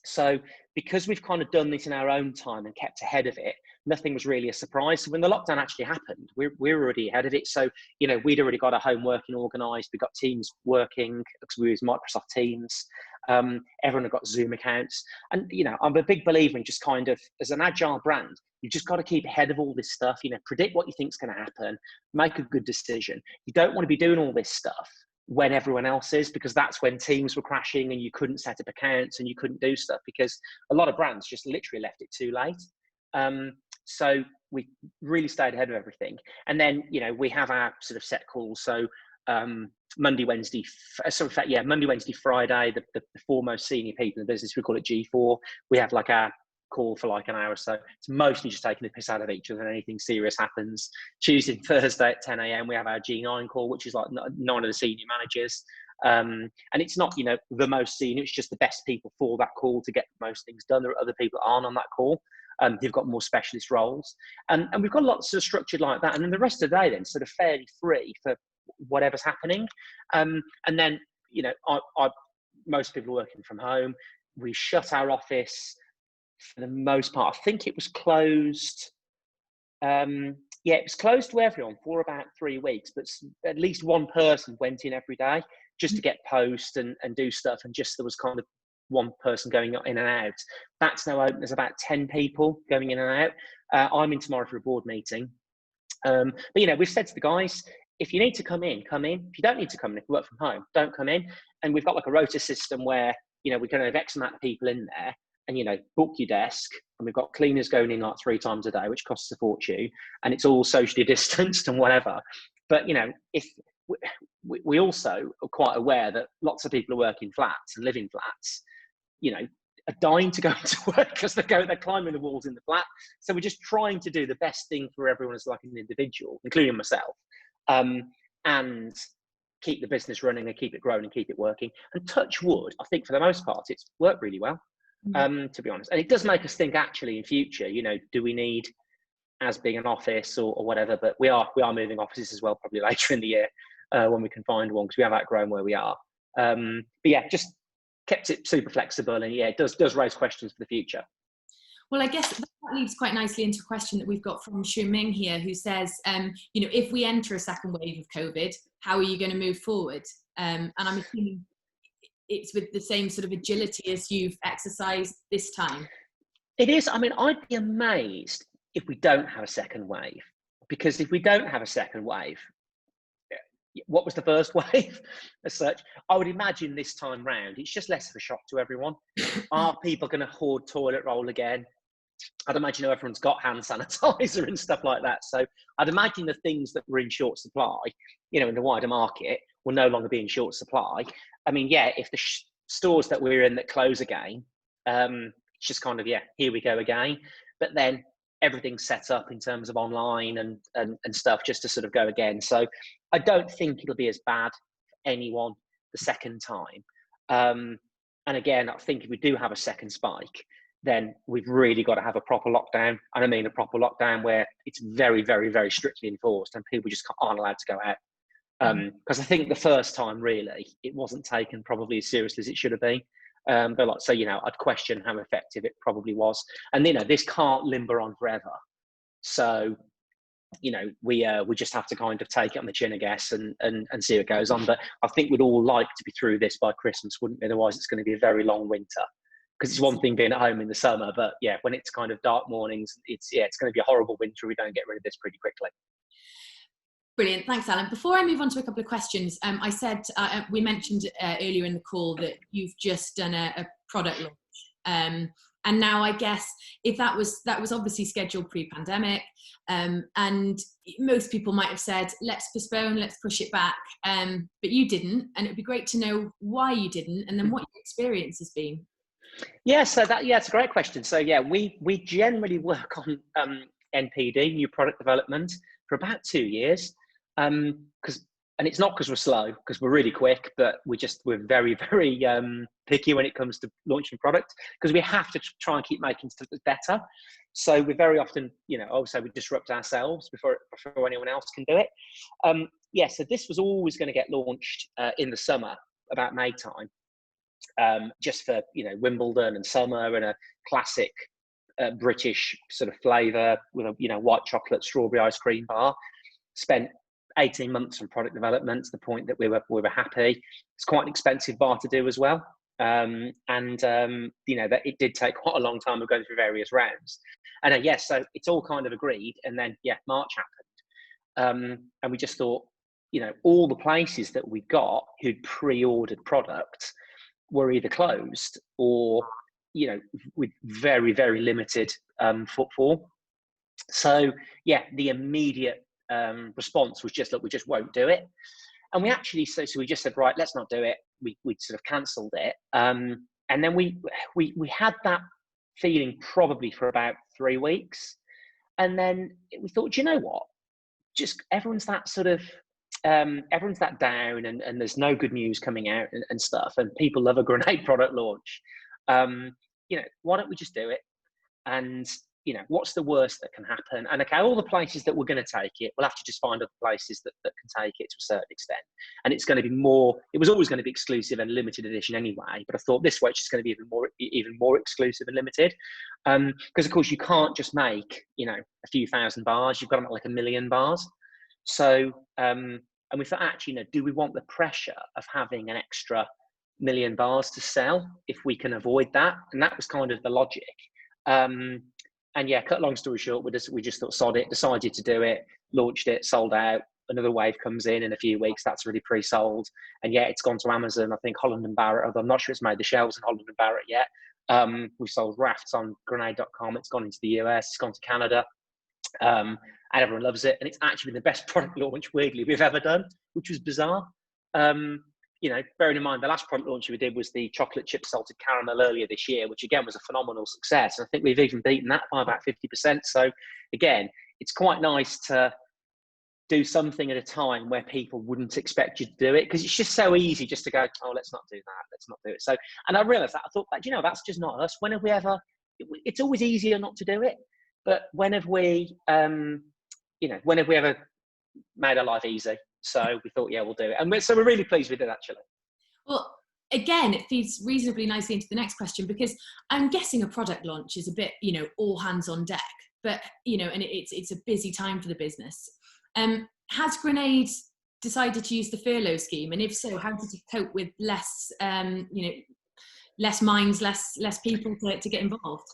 [SPEAKER 3] So because we've kind of done this in our own time and kept ahead of it, nothing was really a surprise. So when the lockdown actually happened, we're already ahead of it. So, we'd already got our home working organised. We got teams working because we use Microsoft Teams. Everyone had got Zoom accounts. And, I'm a big believer in just kind of, as an agile brand, you've just got to keep ahead of all this stuff, predict what you think's going to happen, make a good decision. You don't want to be doing all this stuff when everyone else is, because that's when teams were crashing and you couldn't set up accounts and you couldn't do stuff, because a lot of brands just literally left it too late. So we really stayed ahead of everything. And then, we have our sort of set calls. So Monday, Wednesday, Friday, the foremost senior people in the business, we call it G4. We have like our call for like an hour or so. It's mostly just taking the piss out of each other and anything serious happens. Tuesday and Thursday at 10 a.m. we have our G9 call, which is like 9 of the senior managers. And it's not, the most senior, it's just the best people for that call to get most things done. There are other people that aren't on that call. They've got more specialist roles. And we've got lots of structured like that. And then the rest of the day then sort of fairly free for whatever's happening. And then, most people are working from home. We shut our office for the most part. I think it was closed. It was closed to everyone for about 3 weeks, but at least one person went in every day just to get post and do stuff. And just there was kind of one person going in and out. That's now open. There's about 10 people going in and out. I'm in tomorrow for a board meeting. But we've said to the guys, if you need to come in, come in. If you don't need to come in, if you work from home, don't come in. And we've got like a rota system where, we're going to have X amount of people in there and, book your desk. And we've got cleaners going in like 3 times a day, which costs a fortune. And it's all socially distanced and whatever. But, if we also are quite aware that lots of people are working flats and live in flats, are dying to go to work because they're climbing the walls in the flat. So we're just trying to do the best thing for everyone as like an individual, including myself, and keep the business running and keep it growing and keep it working. And touch wood, I think for the most part, it's worked really well, to be honest. And it does make us think actually in future, do we need as big an office or whatever? But we are moving offices as well, probably later in the year when we can find one, because we have outgrown where we are. But yeah, just kept it super flexible, and yeah, it does raise questions for the future.
[SPEAKER 2] Well, I guess that leads quite nicely into a question that we've got from Shu Ming here, who says, if we enter a second wave of COVID, how are you going to move forward? And I'm assuming it's with the same sort of agility as you've exercised this time.
[SPEAKER 3] It is. I mean, I'd be amazed if we don't have a second wave, because if we don't have a second wave, what was the first wave as such? I would imagine this time round, it's just less of a shock to everyone. Are people going to hoard toilet roll again? I'd imagine everyone's got hand sanitizer and stuff like that. So I'd imagine the things that were in short supply, in the wider market, will no longer be in short supply. I mean, yeah, if the stores that we're in that close again, it's just kind of, here we go again. But then everything's set up in terms of online and stuff just to sort of go again. So I don't think it'll be as bad for anyone the second time. And again, I think if we do have a second spike, then we've really got to have a proper lockdown. And I mean a proper lockdown where it's very, very, very strictly enforced and people just aren't allowed to go out. Because I think the first time, really, it wasn't taken probably as seriously as it should have been. But like, so, I'd question how effective it probably was. And, this can't limber on forever. So, we just have to kind of take it on the chin, I guess, and see what goes on. But I think we'd all like to be through this by Christmas, wouldn't we? Otherwise, it's going to be a very long winter. Because it's one thing being at home in the summer, but yeah, when it's kind of dark mornings, it's going to be a horrible winter if we don't get rid of this pretty quickly.
[SPEAKER 2] Brilliant. Thanks, Alan. Before I move on to a couple of questions, I said, we mentioned earlier in the call that you've just done a product launch. And now I guess if that was obviously scheduled pre-pandemic, and most people might have said, let's postpone, let's push it back. But you didn't. And it'd be great to know why you didn't and then what your experience has been.
[SPEAKER 3] Yeah, so it's a great question. So yeah, we generally work on NPD, new product development, for about 2 years. And it's not because we're slow, because we're really quick, but we're very, very picky when it comes to launching product, because we have to try and keep making stuff that's better. So we very often, also we disrupt ourselves before anyone else can do it. So this was always going to get launched in the summer, about May time. Just for Wimbledon and summer, and a classic British sort of flavour with a white chocolate strawberry ice cream bar. Spent 18 months on product development to the point that we were happy. It's quite an expensive bar to do as well, that it did take quite a long time of going through various rounds. And so it's all kind of agreed, and then March happened, and we just thought, all the places that we got who'd pre-ordered products were either closed or, with very, very limited footfall. So, the immediate response was just that we just won't do it. And we actually, so we just said, right, let's not do it. We sort of cancelled it. And then we had that feeling probably for about 3 weeks. And then we thought, do you know what? Just everyone's that sort of, everyone's that down, and there's no good news coming out and stuff, and people love a grenade product launch. Why don't we just do it? And what's the worst that can happen? And okay, all the places that we're going to take it, we'll have to just find other places that can take it to a certain extent. And it's going to be more, it was always going to be exclusive and limited edition anyway, but I thought this way it's just going to be even more exclusive and limited. Because of course you can't just make, a few thousand bars, you've got to make like 1 million bars. So, and we thought, actually, do we want the pressure of having an extra 1 million bars to sell if we can avoid that? And that was kind of the logic. And yeah, cut long story short, we just thought sod it, decided to do it, launched it, sold out. Another wave comes in a few weeks, that's already pre-sold. And yeah, it's gone to Amazon. I think Holland and Barrett, although I'm not sure it's made the shelves in Holland and Barrett yet. We've sold rafts on grenade.com. It's gone into the US, it's gone to Canada. And everyone loves it. And it's actually been the best product launch, weirdly, we've ever done, which was bizarre. You know, bearing in mind the last product launch we did was the chocolate chip salted caramel earlier this year, which again was a phenomenal success. I think we've even beaten that by about 50%. So again, it's quite nice to do something at a time where people wouldn't expect you to do it, because it's just so easy just to go, oh, let's not do that, let's not do it. So, and I realized that, I thought, you know, that's just not us. When have we ever, it's always easier not to do it, but when have we, you know, when have we ever made our life easy? So we thought, yeah, we'll do it. And so we're really pleased with it, actually.
[SPEAKER 2] Well, again, it feeds reasonably nicely into the next question, because I'm guessing a product launch is a bit, you know, all hands on deck, but, you know, and it's a busy time for the business. Has Grenade decided to use the furlough scheme? And if so, how did you cope with less, you know, less minds, less people to get involved?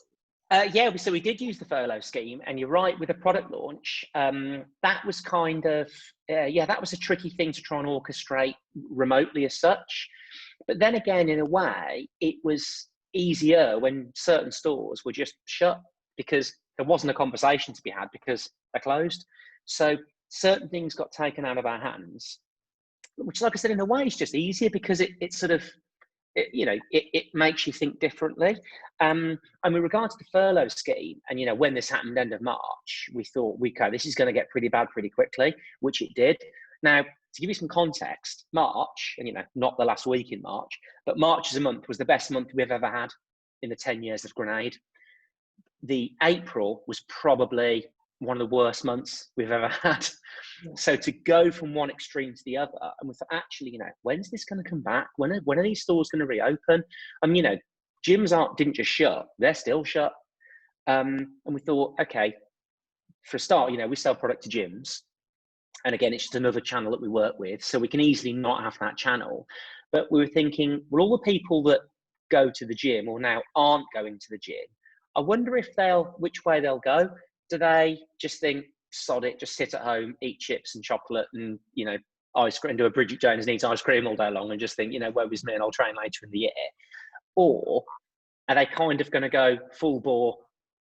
[SPEAKER 3] Yeah, so we did use the furlough scheme, and you're right, with the product launch, that was kind of, yeah, that was a tricky thing to try and orchestrate remotely as such. But then again, in a way, it was easier when certain stores were just shut, because there wasn't a conversation to be had because they're closed. So certain things got taken out of our hands, which, like I said, in a way is just easier, because it sort of, you know, it makes you think differently. And with regards to the furlough scheme, and, you know, when this happened end of March, we thought, okay, this is going to get pretty bad pretty quickly, which it did. Now, to give you some context, March, and, you know, not the last week in March, but March as a month was the best month we've ever had in the 10 years of Grenade. The April was probably one of the worst months we've ever had. Yeah. So to go from one extreme to the other, and we thought, actually, you know, when's this going to come back? When are these stores going to reopen? You know, gyms didn't just shut; they're still shut. And we thought, okay, for a start, you know, we sell product to gyms, and again, it's just another channel that we work with, so we can easily not have that channel. But we were thinking, well, all the people that go to the gym or now aren't going to the gym, I wonder if which way they'll go. Do they just think, sod it, just sit at home, eat chips and chocolate and, you know, ice cream, do a Bridget Jones and eat ice cream all day long and just think, you know, woe is me and I'll train later in the year? Or are they kind of going to go full bore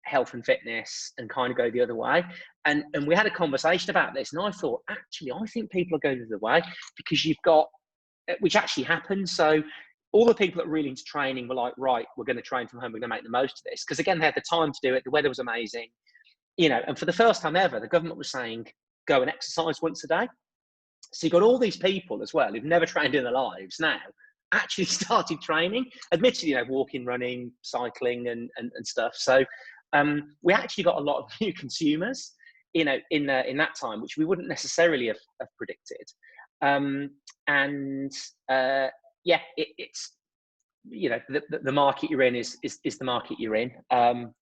[SPEAKER 3] health and fitness and kind of go the other way? And we had a conversation about this, and I thought, actually, I think people are going the other way, because you've got, which actually happened. So all the people that were really into training were like, right, we're going to train from home, we're going to make the most of this. Because again, they had the time to do it, the weather was amazing. You know, and for the first time ever, the government was saying, go and exercise once a day. So you've got all these people as well who've never trained in their lives now actually started training, admittedly, you know, walking, running, cycling and stuff. So we actually got a lot of new consumers, you know, in that time, which we wouldn't necessarily have predicted. Yeah, it's, you know, the market you're in is the market you're in.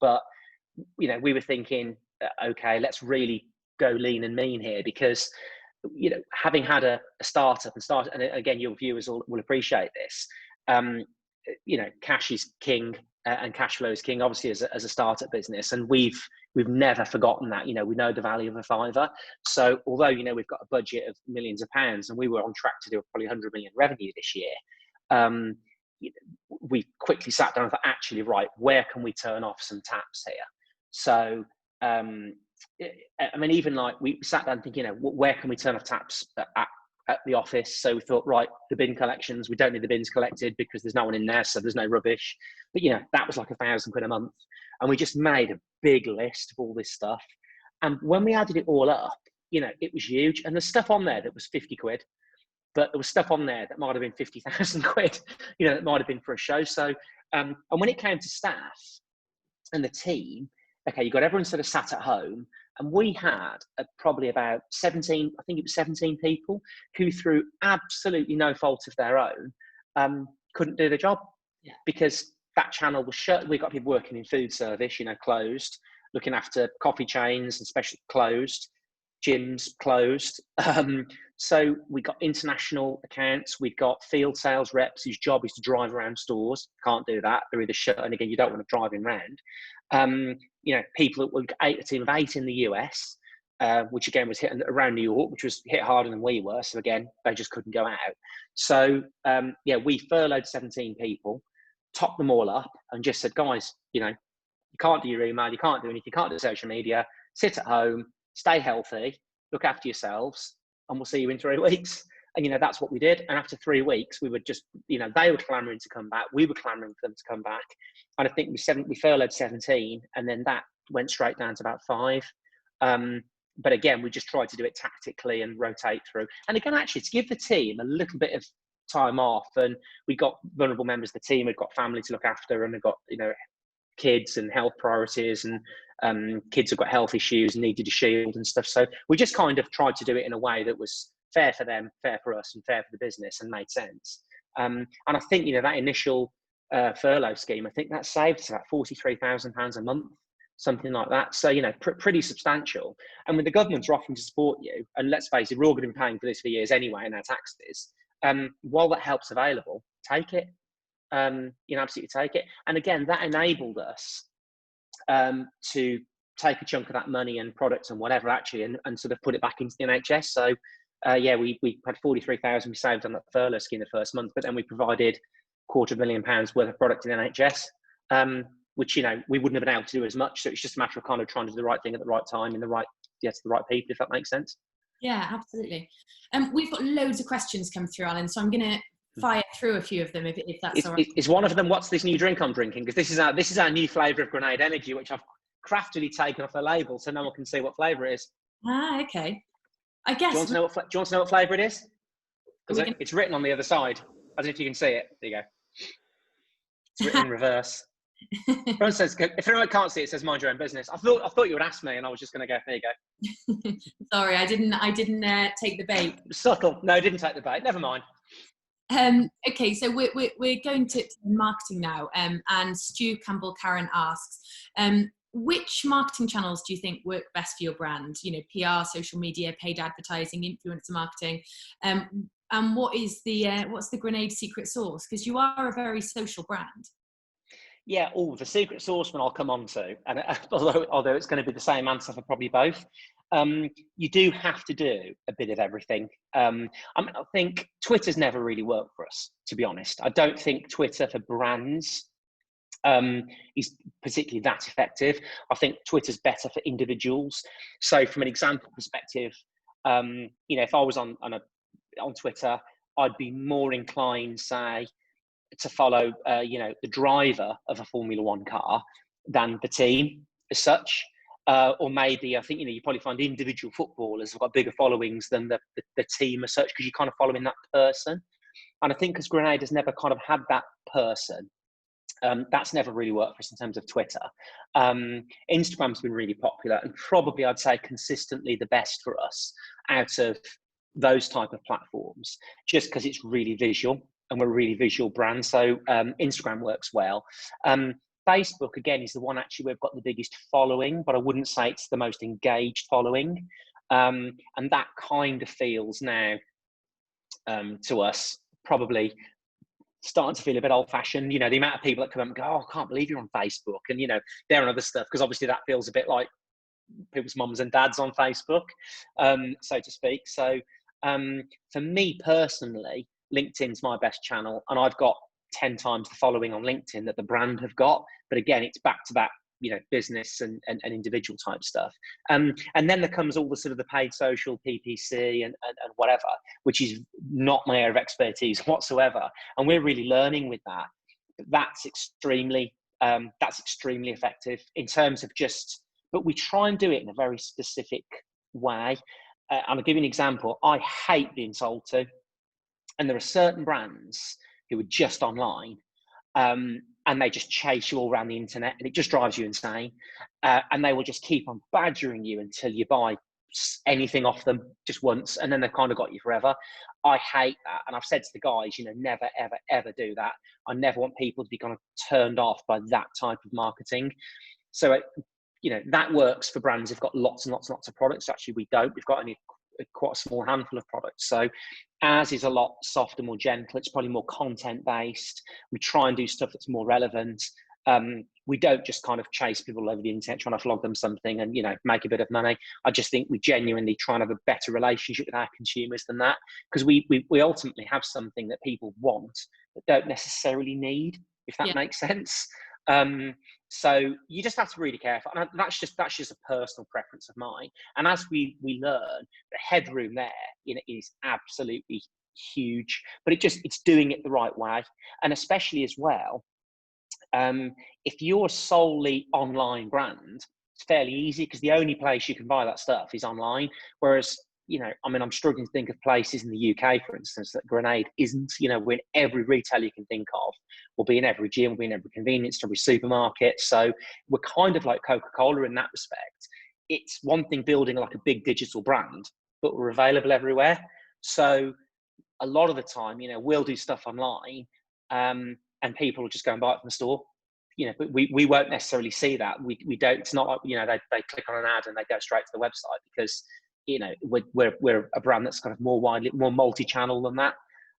[SPEAKER 3] But, you know, we were thinking, okay, let's really go lean and mean here, because, you know, having had a startup and again, your viewers will appreciate this. You know, cash is king and cash flow is king, obviously, as a startup business. And we've never forgotten that. You know, we know the value of a fiver. So although, you know, we've got a budget of millions of pounds and we were on track to do probably 100 million revenue this year, we quickly sat down and thought, actually, right, where can we turn off some taps here? So, I mean, even like we sat down thinking, you know, where can we turn off taps at the office? So we thought, right, the bin collections, we don't need the bins collected because there's no one in there, so there's no rubbish. But, you know, that was like £1,000 a month. And we just made a big list of all this stuff. And when we added it all up, you know, it was huge. And there's stuff on there that was 50 quid. But there was stuff on there that might have been 50,000 quid, you know, that might have been for a show. So, and when it came to staff and the team, okay, you got everyone sort of sat at home, and we had probably about 17, I think it was 17 people who, through absolutely no fault of their own, couldn't do the job because that channel was shut. We got people working in food service, you know, closed, looking after coffee chains and special closed, gyms closed. So we got international accounts. We've got field sales reps whose job is to drive around stores. Can't do that. They're either shut, and again, you don't want to drive in round. people that were a team of 8 in the US, which again was hit around New York, which was hit harder than we were. So again, they just couldn't go out. So we furloughed 17 people, topped them all up, and just said, guys, you can't do your email, you can't do anything, you can't do social media, sit at home, stay healthy, look after yourselves, and we'll see you in 3 weeks. And, that's what we did. And after 3 weeks, we were just, they were clamoring to come back. We were clamoring for them to come back. And I think we furloughed 17, and then that went straight down to about 5. But again, we just tried to do it tactically and rotate through. And again, actually, to give the team a little bit of time off, and we got vulnerable members of the team, we've got family to look after, and we've got, kids and health priorities, and kids have got health issues and needed a shield and stuff. So we just kind of tried to do it in a way that was fair for them, fair for us, and fair for the business, and made sense. And I think, that initial furlough scheme, I think that saved us about £43,000 a month, something like that. So, pretty substantial. And when the governments are offering to support you, and let's face it, we're all going to be paying for this for years anyway in our taxes, while that help's available, take it. Absolutely take it. And again, that enabled us to take a chunk of that money and products and whatever actually, and sort of put it back into the NHS. So we had 43,000 we saved on that furlough scheme the first month, but then we provided £250,000 worth of product in the NHS, which we wouldn't have been able to do as much. So it's just a matter of kind of trying to do the right thing at the right time in the right to the right people, if that makes sense.
[SPEAKER 2] Yeah, absolutely. We've got loads of questions come through, Alan, so I'm going to fire through a few of them if that's all right.
[SPEAKER 3] Is one of them, what's this new drink I'm drinking? Because this is our new flavour of Grenade Energy, which I've craftily taken off the label so no one can see what flavour it is.
[SPEAKER 2] Okay. I guess.
[SPEAKER 3] Do you want to know what flavour it is? Because it's written on the other side. I don't know if you can see it. There you go. It's written in reverse. Everyone says, if anyone can't see it, it says mind your own business. I thought you would ask me, and I was just going to go, there you
[SPEAKER 2] go. Sorry, I didn't take the bait.
[SPEAKER 3] Subtle. No, I didn't take the bait. Never mind.
[SPEAKER 2] Okay, so we're going to marketing now, and Stu Campbell Karen asks, which marketing channels do you think work best for your brand? PR, social media, paid advertising, influencer marketing, and what's the Grenade secret sauce? Because you are a very social brand.
[SPEAKER 3] Yeah, the secret sauce one I'll come on to, and although it's going to be the same answer for probably both. You do have to do a bit of everything. I think Twitter's never really worked for us, to be honest. I don't think Twitter for brands is particularly that effective. I think Twitter's better for individuals. So from an example perspective, if I was on Twitter, I'd be more inclined, say, to follow, the driver of a Formula One car than the team as such. Or maybe I think, you probably find individual footballers have got bigger followings than the team as such, because you're kind of following that person. And I think because Grenade has never kind of had that person, that's never really worked for us in terms of Twitter. Instagram's been really popular, and probably I'd say consistently the best for us out of those type of platforms, just because it's really visual. And we're a really visual brand. So Instagram works well. Facebook, again, is the one actually we've got the biggest following, but I wouldn't say it's the most engaged following. And that kind of feels now to us probably starting to feel a bit old fashioned. The amount of people that come up and go, oh, I can't believe you're on Facebook. And, they're on other stuff, because obviously that feels a bit like people's mums and dads on Facebook, so to speak. So for me personally, LinkedIn's my best channel, and I've got 10 times the following on LinkedIn that the brand have got. But again, it's back to that, business and individual type stuff. And then there comes all the sort of the paid social, PPC and whatever, which is not my area of expertise whatsoever. And we're really learning with that. That's extremely effective in terms of but we try and do it in a very specific way. And I'll give you an example. I hate being sold to. And there are certain brands who are just online, and they just chase you all around the internet, and it just drives you insane. And they will just keep on badgering you until you buy anything off them just once, and then they've kind of got you forever. I hate that. And I've said to the guys, never, ever, ever do that. I never want people to be kind of turned off by that type of marketing. So, that works for brands who've got lots and lots and lots of products. Actually, we don't. We've got only quite a small handful of products. So ours is a lot softer, more gentle. It's probably more content based. We try and do stuff that's more relevant. we don't just kind of chase people over the internet trying to flog them something and, you know, make a bit of money. I just think we genuinely try and have a better relationship with our consumers than that, because we ultimately have something that people want but don't necessarily need, if that makes sense. So you just have to be really careful, and that's just a personal preference of mine. And as we learn, the headroom there, you know, is absolutely huge, but it's doing it the right way. And especially as well, if you're a solely online brand, it's fairly easy because the only place you can buy that stuff is online. Whereas, you know, I mean, I'm struggling to think of places in the UK, for instance, that Grenade isn't. You know, we're in every retailer you can think of. We'll be in every gym, we'll be in every convenience store, every supermarket. So we're kind of like Coca-Cola in that respect. It's one thing building like a big digital brand, but we're available everywhere. So a lot of the time, you know, we'll do stuff online, and people will just go and buy it from the store. You know, but we won't necessarily see that. We don't. It's not like, you know, they click on an ad and they go straight to the website, because, you know, we're a brand that's kind of more multi-channel than that.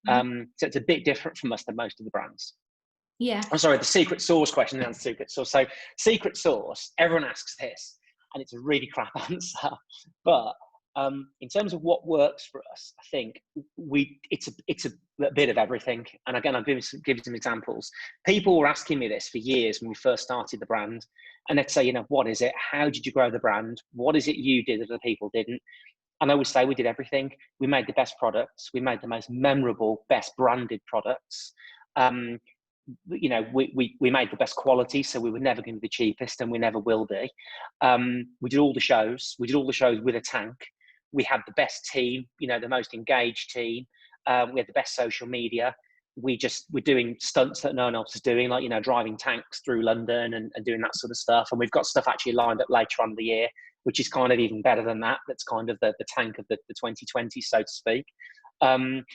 [SPEAKER 3] So it's a bit different from us than most of the brands.
[SPEAKER 2] Yeah.
[SPEAKER 3] I'm sorry, the secret sauce question and secret sauce. So secret sauce, everyone asks this, and it's a really crap answer. But in terms of what works for us, I think it's a bit of everything. And again, I'll give you some examples. People were asking me this for years when we first started the brand, and they'd say, you know, what is it? How did you grow the brand? What is it you did that other people didn't? And I always say we did everything. We made the best products. We made the most memorable, best branded products. You know, we made the best quality, so we were never going to be the cheapest, and we never will be. We did all the shows. We did all the shows with a tank. We had the best team, you know, the most engaged team. We had the best social media. We're doing stunts that no one else is doing, like, you know, driving tanks through London and doing that sort of stuff. And we've got stuff actually lined up later on in the year, which is kind of even better than that. That's kind of the tank of the 2020, so to speak.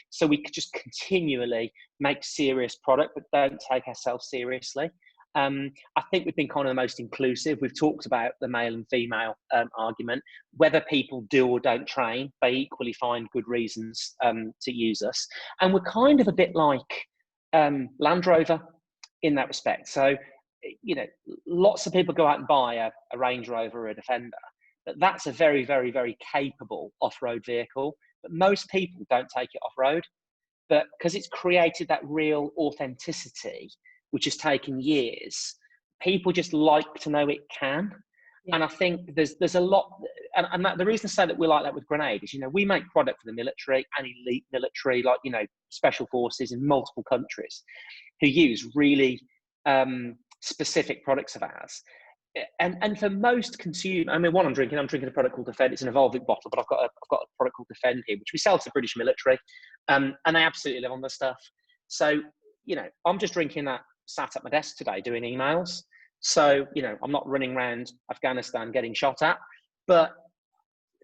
[SPEAKER 3] So we could just continually make serious product, but don't take ourselves seriously. I think we've been kind of the most inclusive. We've talked about the male and female argument. Whether people do or don't train, they equally find good reasons to use us. And we're kind of a bit like Land Rover in that respect. So, you know, lots of people go out and buy a Range Rover or a Defender, but that's a very, very, very capable off-road vehicle. But most people don't take it off-road. But because it's created that real authenticity, which has taken years, people just like to know it can. Yeah. And I think there's a lot, and that, the reason I say that we're like that with Grenade is, you know, we make product for the military and elite military, like, you know, special forces in multiple countries who use really specific products of ours. And for most consumers, I mean, what I'm drinking a product called Defend. It's an Evolvic bottle, but I've got a product called Defend here, which we sell to the British military, and they absolutely live on the stuff. So, you know, I'm just drinking that sat at my desk today doing emails. So, you know, I'm not running around Afghanistan getting shot at, but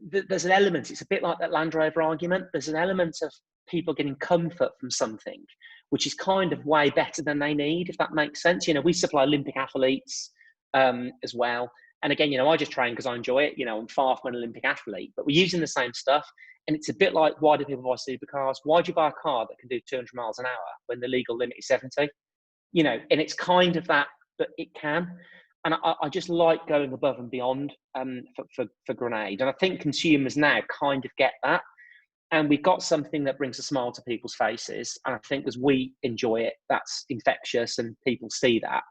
[SPEAKER 3] there's an element, it's a bit like that Land Rover argument. There's an element of people getting comfort from something, which is kind of way better than they need, if that makes sense. You know, we supply Olympic athletes as well. And again, you know, I just train because I enjoy it. You know, I'm far from an Olympic athlete, but we're using the same stuff. And it's a bit like, why do people buy supercars? Why do you buy a car that can do 200 miles an hour when the legal limit is 70? You know, and it's kind of that, but it can. And I just like going above and beyond for Grenade. And I think consumers now kind of get that. And we've got something that brings a smile to people's faces. And I think as we enjoy it, that's infectious and people see that.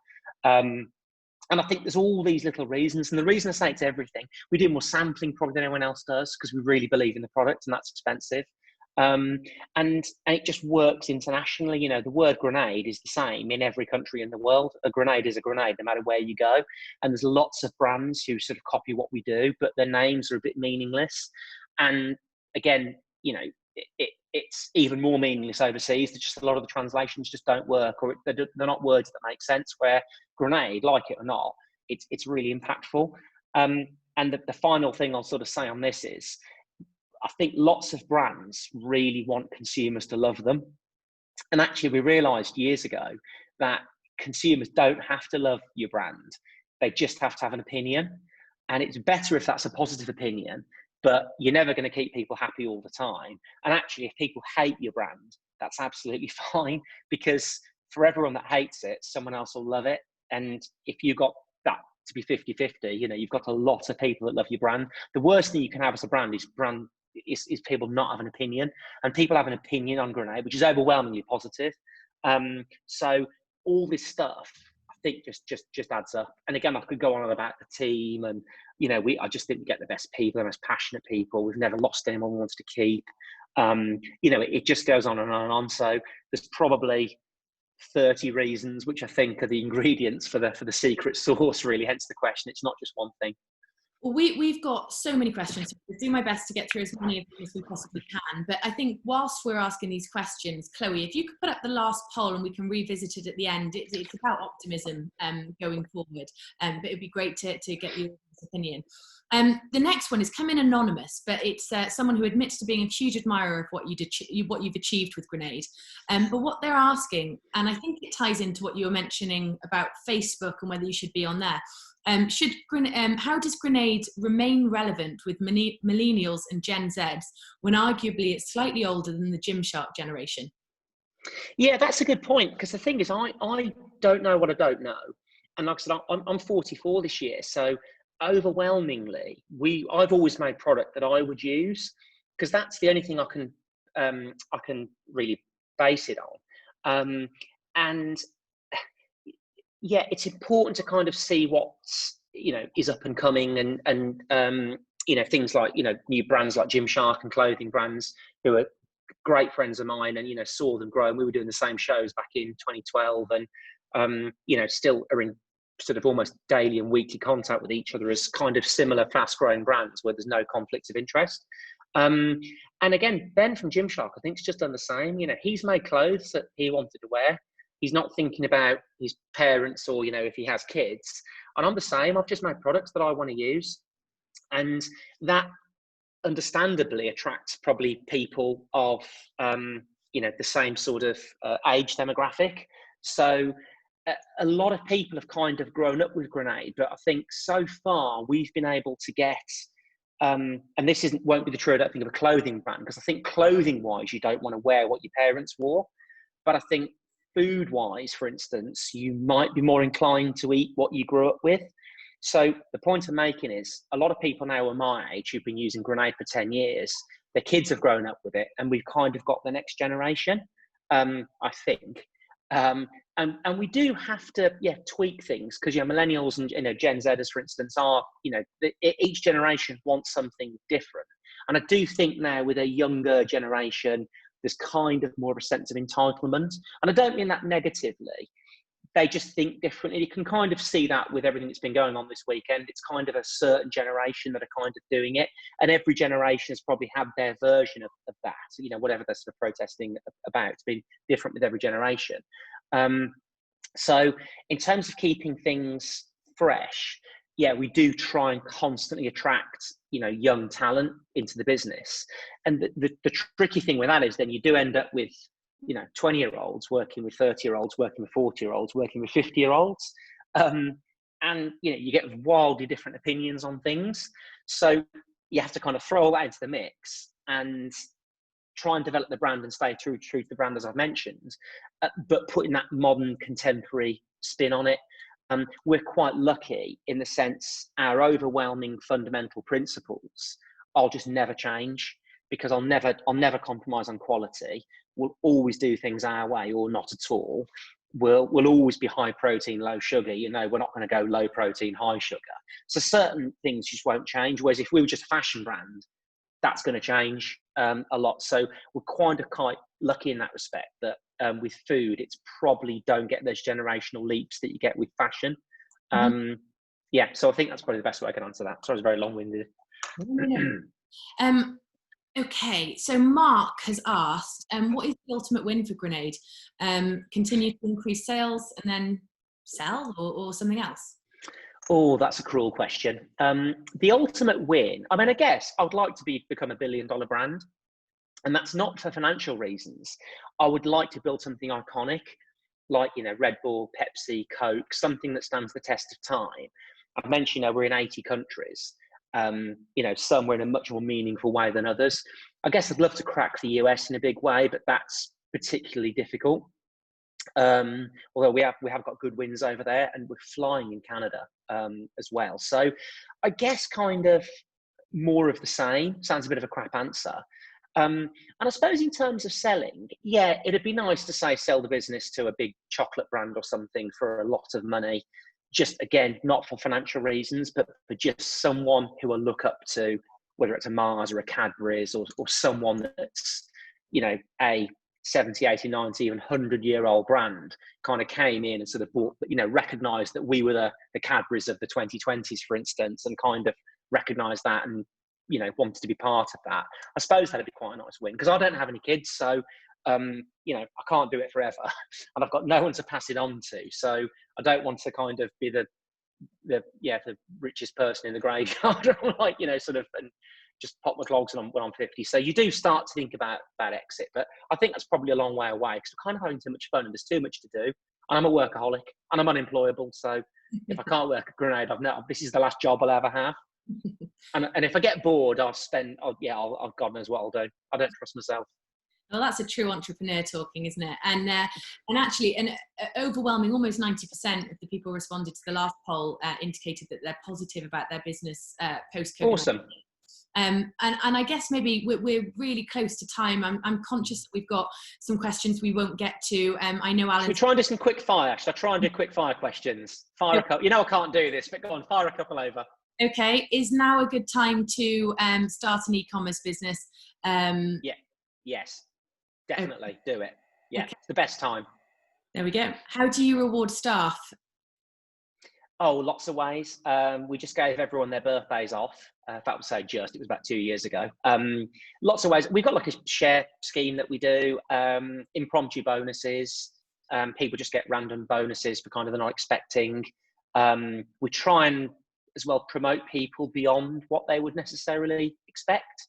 [SPEAKER 3] And I think there's all these little reasons. And the reason I say it's everything, we do more sampling probably than anyone else does because we really believe in the product, and that's expensive. And it just works internationally. You know, the word grenade is the same in every country in the world. A grenade is a grenade, no matter where you go. And there's lots of brands who sort of copy what we do, but their names are a bit meaningless. And again, you know, it's even more meaningless overseas. Just a lot of the translations just don't work, or they're not words that make sense. Where grenade, like it or not, it's really impactful. And the final thing I'll sort of say on this is, I think lots of brands really want consumers to love them. And actually, we realized years ago that consumers don't have to love your brand. They just have to have an opinion. And it's better if that's a positive opinion, but you're never going to keep people happy all the time. And actually, if people hate your brand, that's absolutely fine, because for everyone that hates it, someone else will love it. And if you got that to be 50-50, you know, you've got a lot of people that love your brand. The worst thing you can have as a brand is people not have an opinion, and people have an opinion on Grenade, which is overwhelmingly positive. So all this stuff, I think, just adds up. And again, I could go on about the team, and you know, I just think we get the best people, the most passionate people. We've never lost anyone we wanted to keep. You know, it just goes on and on and on. So there's probably 30 reasons, which I think are the ingredients for the secret sauce, really. Hence the question. It's not just one thing.
[SPEAKER 2] Well, we've got so many questions. So I'll do my best to get through as many of them as we possibly can. But I think whilst we're asking these questions, Chloe, if you could put up the last poll and we can revisit it at the end. It's about optimism going forward. But it'd be great to get your opinion. The next one is come in anonymous, but it's someone who admits to being a huge admirer of what you've achieved with Grenade. But what they're asking, and I think it ties into what you were mentioning about Facebook and whether you should be on there. How does Grenade remain relevant with millennials and Gen Zs when arguably it's slightly older than the Gymshark generation?
[SPEAKER 3] Yeah, that's a good point, because the thing is, I don't know what I don't know. And like I said, I'm 44 this year, so overwhelmingly, I've always made product that I would use, because that's the only thing I can really base it on. And yeah, it's important to kind of see what's, you know, is up and coming, and you know, things like, you know, new brands like Gymshark and clothing brands who are great friends of mine, and you know, saw them grow, and we were doing the same shows back in 2012, and you know, still are in sort of almost daily and weekly contact with each other as kind of similar fast growing brands where there's no conflict of interest. And again, Ben from Gymshark, I think, has just done the same. You know, he's made clothes that he wanted to wear. He's not thinking about his parents or, you know, if he has kids. And I'm the same. I've just made products that I want to use. And that understandably attracts probably people of, you know, the same sort of age demographic. So a lot of people have kind of grown up with Grenade, but I think so far we've been able to get, and this won't be the true, I don't think, of a clothing brand, because I think clothing wise, you don't want to wear what your parents wore. But I think food wise, for instance, you might be more inclined to eat what you grew up with. So the point I'm making is, a lot of people now are my age who've been using Grenade for 10 years. Their kids have grown up with it, and we've kind of got the next generation, I think. And we do have to, tweak things, because, you know, millennials and, you know, Gen Zers, for instance, are, you know, each generation wants something different. And I do think now with a younger generation, there's kind of more of a sense of entitlement. And I don't mean that negatively. They just think differently. You can kind of see that with everything that's been going on this weekend. It's kind of a certain generation that are kind of doing it. And every generation has probably had their version of that, you know, whatever they're sort of protesting about. It's been different with every generation. So in terms of keeping things fresh, yeah, we do try and constantly attract, you know, young talent into the business. And the tricky thing with that is then you do end up with, you know, 20-year-olds working with 30-year-olds, working with 40-year-olds, working with 50-year-olds. And, you know, you get wildly different opinions on things. So you have to kind of throw all that into the mix and try and develop the brand and stay true to the brand, as I've mentioned, but putting that modern contemporary spin on it. We're quite lucky in the sense our overwhelming fundamental principles, I'll just never change, because I'll never compromise on quality. We'll always do things our way or not at all. We'll always be high protein, low sugar. You know, we're not going to go low protein, high sugar. So certain things just won't change. Whereas if we were just a fashion brand, that's going to change a lot. So we're quite lucky in that respect that with food, it's probably don't get those generational leaps that you get with fashion. So I think that's probably the best way I can answer that. So I was very long-winded.
[SPEAKER 2] Okay, so Mark has asked, what is the ultimate win for Grenade? Continue to increase sales and then sell, or something else?
[SPEAKER 3] Oh, that's a cruel question. The ultimate win, I mean, I guess I would like to become $1 billion brand. And that's not for financial reasons. I would like to build something iconic, like, you know, Red Bull, Pepsi, Coke, something that stands the test of time. I've mentioned, you know, we're in 80 countries. You know, some we're in a much more meaningful way than others. I guess I'd love to crack the US in a big way, but that's particularly difficult. Although we have got good wins over there, and we're flying in Canada as well. So I guess kind of more of the same. Sounds a bit of a crap answer. And I suppose in terms of selling, yeah, it'd be nice to say sell the business to a big chocolate brand or something for a lot of money. Just again, not for financial reasons, but for just someone who I look up to, whether it's a Mars or a Cadbury's or someone that's, you know, a 70, 80, 90, even 100-year-old brand kind of came in and sort of bought, you know, recognised that we were the Cadbury's of the 2020s, for instance, and kind of recognised that and, you know, wanted to be part of that. I suppose that'd be quite a nice win, because I don't have any kids, so you know, I can't do it forever, and I've got no one to pass it on to. So I don't want to kind of be the richest person in the graveyard, like, you know, sort of, and just pop my clogs on when I'm 50. So you do start to think about exit, but I think that's probably a long way away, because we're kind of having too much fun and there's too much to do. And I'm a workaholic and I'm unemployable. So if I can't work at Grenade, this is the last job I'll ever have. And if I get bored, I'll God knows what I'll do. I don't trust myself.
[SPEAKER 2] Well, that's a true entrepreneur talking, isn't it? And actually, an overwhelming, almost 90% of the people responded to the last poll indicated that they're positive about their business post-COVID.
[SPEAKER 3] Awesome.
[SPEAKER 2] And I guess maybe we're really close to time. I'm conscious that we've got some questions we won't get to. I know Alan.
[SPEAKER 3] Should we try and do some quick fire? Should I try and do quick fire questions? Fire a couple. You know I can't do this, but go on, fire a couple over.
[SPEAKER 2] Okay. Is now a good time to start an e-commerce business?
[SPEAKER 3] Yes, definitely. Do it. Yeah, okay. It's the best time.
[SPEAKER 2] There we go. How do you reward staff?
[SPEAKER 3] Oh, lots of ways. We just gave everyone their birthdays off. In fact, I would say it was about 2 years ago. Lots of ways. We've got like a share scheme that we do, impromptu bonuses. People just get random bonuses for kind of they're not expecting. We try and as well promote people beyond what they would necessarily expect,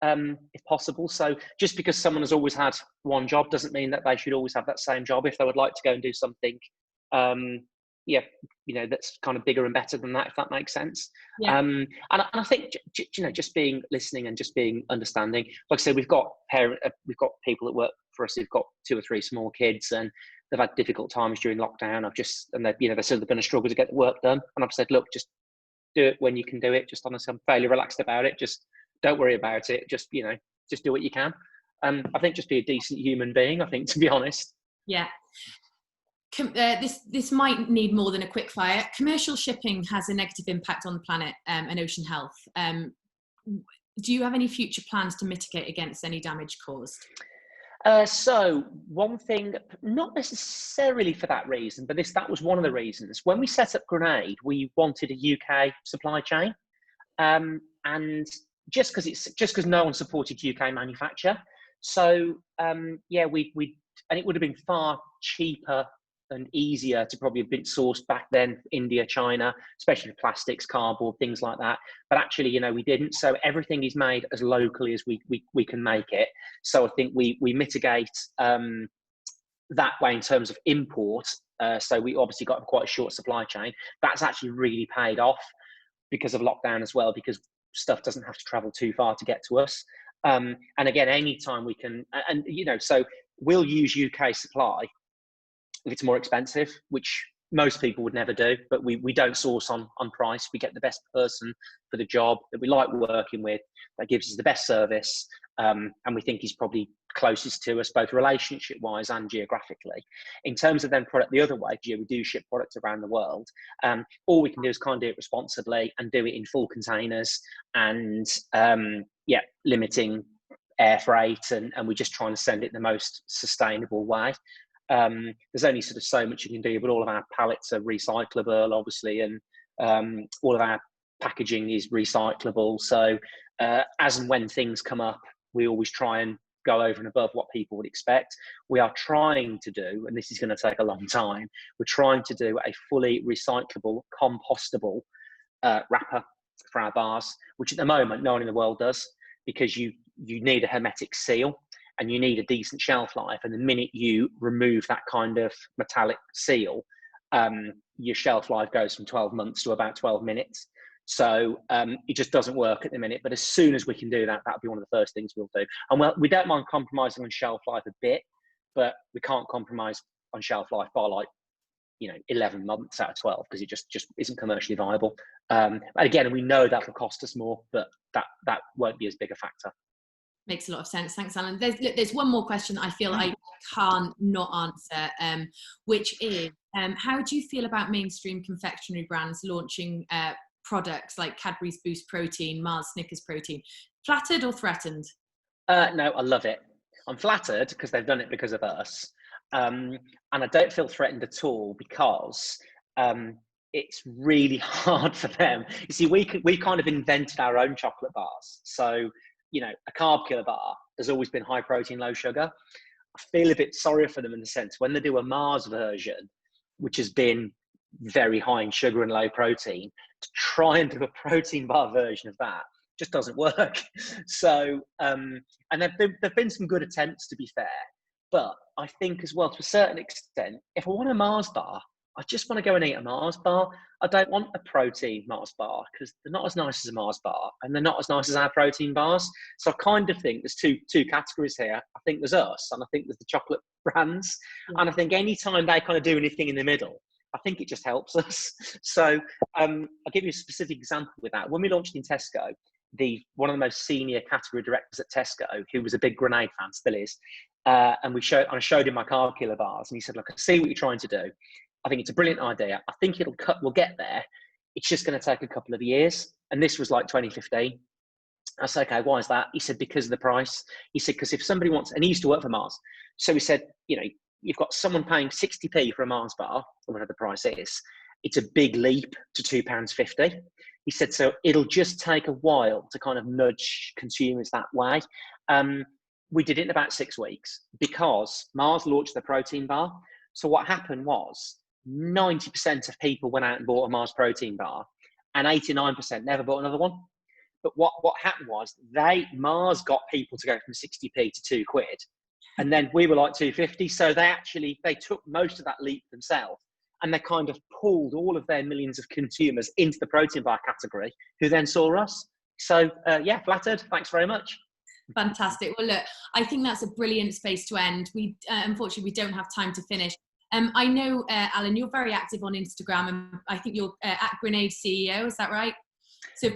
[SPEAKER 3] if possible. So just because someone has always had one job doesn't mean that they should always have that same job. If they would like to go and do something, that's kind of bigger and better than that, if that makes sense. Yeah. And I think, just being listening and just being understanding. Like I said, we've got people that work for us who've got 2 or 3 small kids, and they've had difficult times during lockdown. They said they're going to struggle to get the work done, and I've said, look, just do it when you can do it. Just honestly, I'm fairly relaxed about it. Just don't worry about it. Just do what you can. I think just be a decent human being, I think, to be honest. Yeah.
[SPEAKER 2] This might need more than a quick fire. Commercial shipping has a negative impact on the planet and ocean health. Do you have any future plans to mitigate against any damage caused?
[SPEAKER 3] So one thing, not necessarily for that reason, but that was one of the reasons. When we set up Grenade, we wanted a UK supply chain, and just because no one supported UK manufacture. So we and it would have been far cheaper and easier to probably have been sourced back then, India, China, especially for plastics, cardboard, things like that. But actually, we didn't. So everything is made as locally as we can make it. So I think we mitigate that way in terms of import. So we obviously got quite a short supply chain. That's actually really paid off because of lockdown as well, because stuff doesn't have to travel too far to get to us. And again, anytime we can, so we'll use UK supply if it's more expensive, which most people would never do, but we don't source on price. We get the best person for the job that we like working with, that gives us the best service, and we think he's probably closest to us, both relationship wise and geographically. In terms of then product the other way, we do ship products around the world. All we can do is kind of do it responsibly and do it in full containers, and limiting air freight, and we're just trying to send it the most sustainable way. There's only sort of so much you can do, but all of our pallets are recyclable, obviously, and all of our packaging is recyclable. So as and when things come up, we always try and go over and above what people would expect. We are trying to do, and this is going to take a long time, we're trying to do a fully recyclable, compostable wrapper for our bars, which at the moment no one in the world does, because you need a hermetic seal and you need a decent shelf life. And the minute you remove that kind of metallic seal, your shelf life goes from 12 months to about 12 minutes. So it just doesn't work at the minute. But as soon as we can do that, that'll be one of the first things we'll do. And we don't mind compromising on shelf life a bit, but we can't compromise on shelf life by like, 11 months out of 12 because it just isn't commercially viable. And again, we know that will cost us more, but that won't be as big a factor.
[SPEAKER 2] Makes a lot of sense. Thanks, Alan. There's one more question I feel I can't not answer, which is, how do you feel about mainstream confectionery brands launching products like Cadbury's Boost Protein, Mars Snickers Protein? Flattered or threatened?
[SPEAKER 3] No, I love it. I'm flattered because they've done it because of us. And I don't feel threatened at all because it's really hard for them. You see, we kind of invented our own chocolate bars. So, a Carb Killa bar has always been high protein, low sugar. I feel a bit sorry for them in the sense when they do a Mars version, which has been very high in sugar and low protein, to try and do a protein bar version of that just doesn't work. So, and there've been some good attempts, to be fair. But I think as well, to a certain extent, if I want a Mars bar, I just want to go and eat a Mars bar. I don't want a protein Mars bar because they're not as nice as a Mars bar and they're not as nice as our protein bars. So I kind of think there's two categories here. I think there's us and I think there's the chocolate brands. Yeah. And I think anytime they kind of do anything in the middle, I think it just helps us. So I'll give you a specific example with that. When we launched in Tesco, one of the most senior category directors at Tesco, who was a big grenade fan, still is, and I showed him my Carb Killa bars, and he said, "Look, I see what you're trying to do. I think it's a brilliant idea. I think we'll get there. It's just going to take a couple of years." And this was like 2015. I said, "Okay, why is that?" He said, "Because of the price." He said, "Because if somebody wants," and he used to work for Mars, so he said, "You've got someone paying 60p for a Mars bar, or whatever the price is. It's a big leap to £2.50. He said, "So it'll just take a while to kind of nudge consumers that way." We did it in about 6 weeks because Mars launched the protein bar. So what happened was 90% of people went out and bought a Mars protein bar and 89% never bought another one. But what happened was Mars got people to go from 60p to £2. And then we were like 250. So they took most of that leap themselves. And they kind of pulled all of their millions of consumers into the protein bar category, who then saw us. So, flattered. Thanks very much.
[SPEAKER 2] Fantastic. Well, look, I think that's a brilliant space to end. Unfortunately, we don't have time to finish. I know, Alan, you're very active on Instagram, and I think you're at Grenade CEO. Is that right? So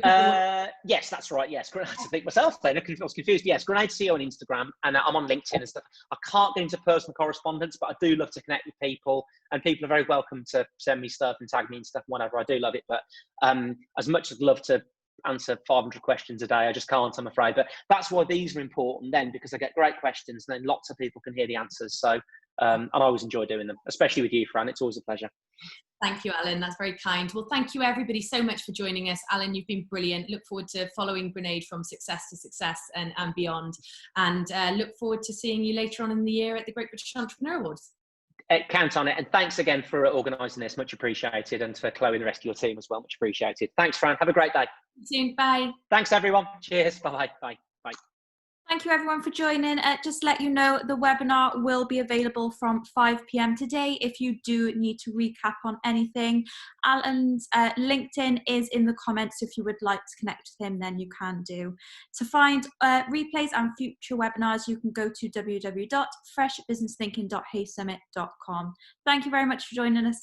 [SPEAKER 3] yes, that's right. Yes, I think myself then. I was confused. Yes, Grenade CEO on Instagram, and I'm on LinkedIn and stuff. I can't get into personal correspondence, but I do love to connect with people, and people are very welcome to send me stuff and tag me and stuff, whatever. I do love it, but as much as I'd love to answer 500 questions a day, I just can't, I'm afraid. But that's why these are important then, because I get great questions, and then lots of people can hear the answers. So I always enjoy doing them, especially with you, Fran. It's always a pleasure.
[SPEAKER 2] Thank you, Alan. That's very kind. Well, thank you everybody so much for joining us. Alan, you've been brilliant. Look forward to following Grenade from success to success and beyond. And look forward to seeing you later on in the year at the Great British Entrepreneur Awards.
[SPEAKER 3] Count on it. And thanks again for organising this. Much appreciated. And for Chloe and the rest of your team as well. Much appreciated. Thanks, Fran. Have a great day.
[SPEAKER 2] See you soon. Bye.
[SPEAKER 3] Thanks, everyone. Cheers. Bye. Bye. Bye.
[SPEAKER 1] Thank you everyone for joining. Just to let you know, the webinar will be available from 5 p.m. today if you do need to recap on anything. Alan's LinkedIn is in the comments. If you would like to connect with him, then you can do. To find replays and future webinars, you can go to www.freshbusinessthinking.haysummit.com. Thank you very much for joining us.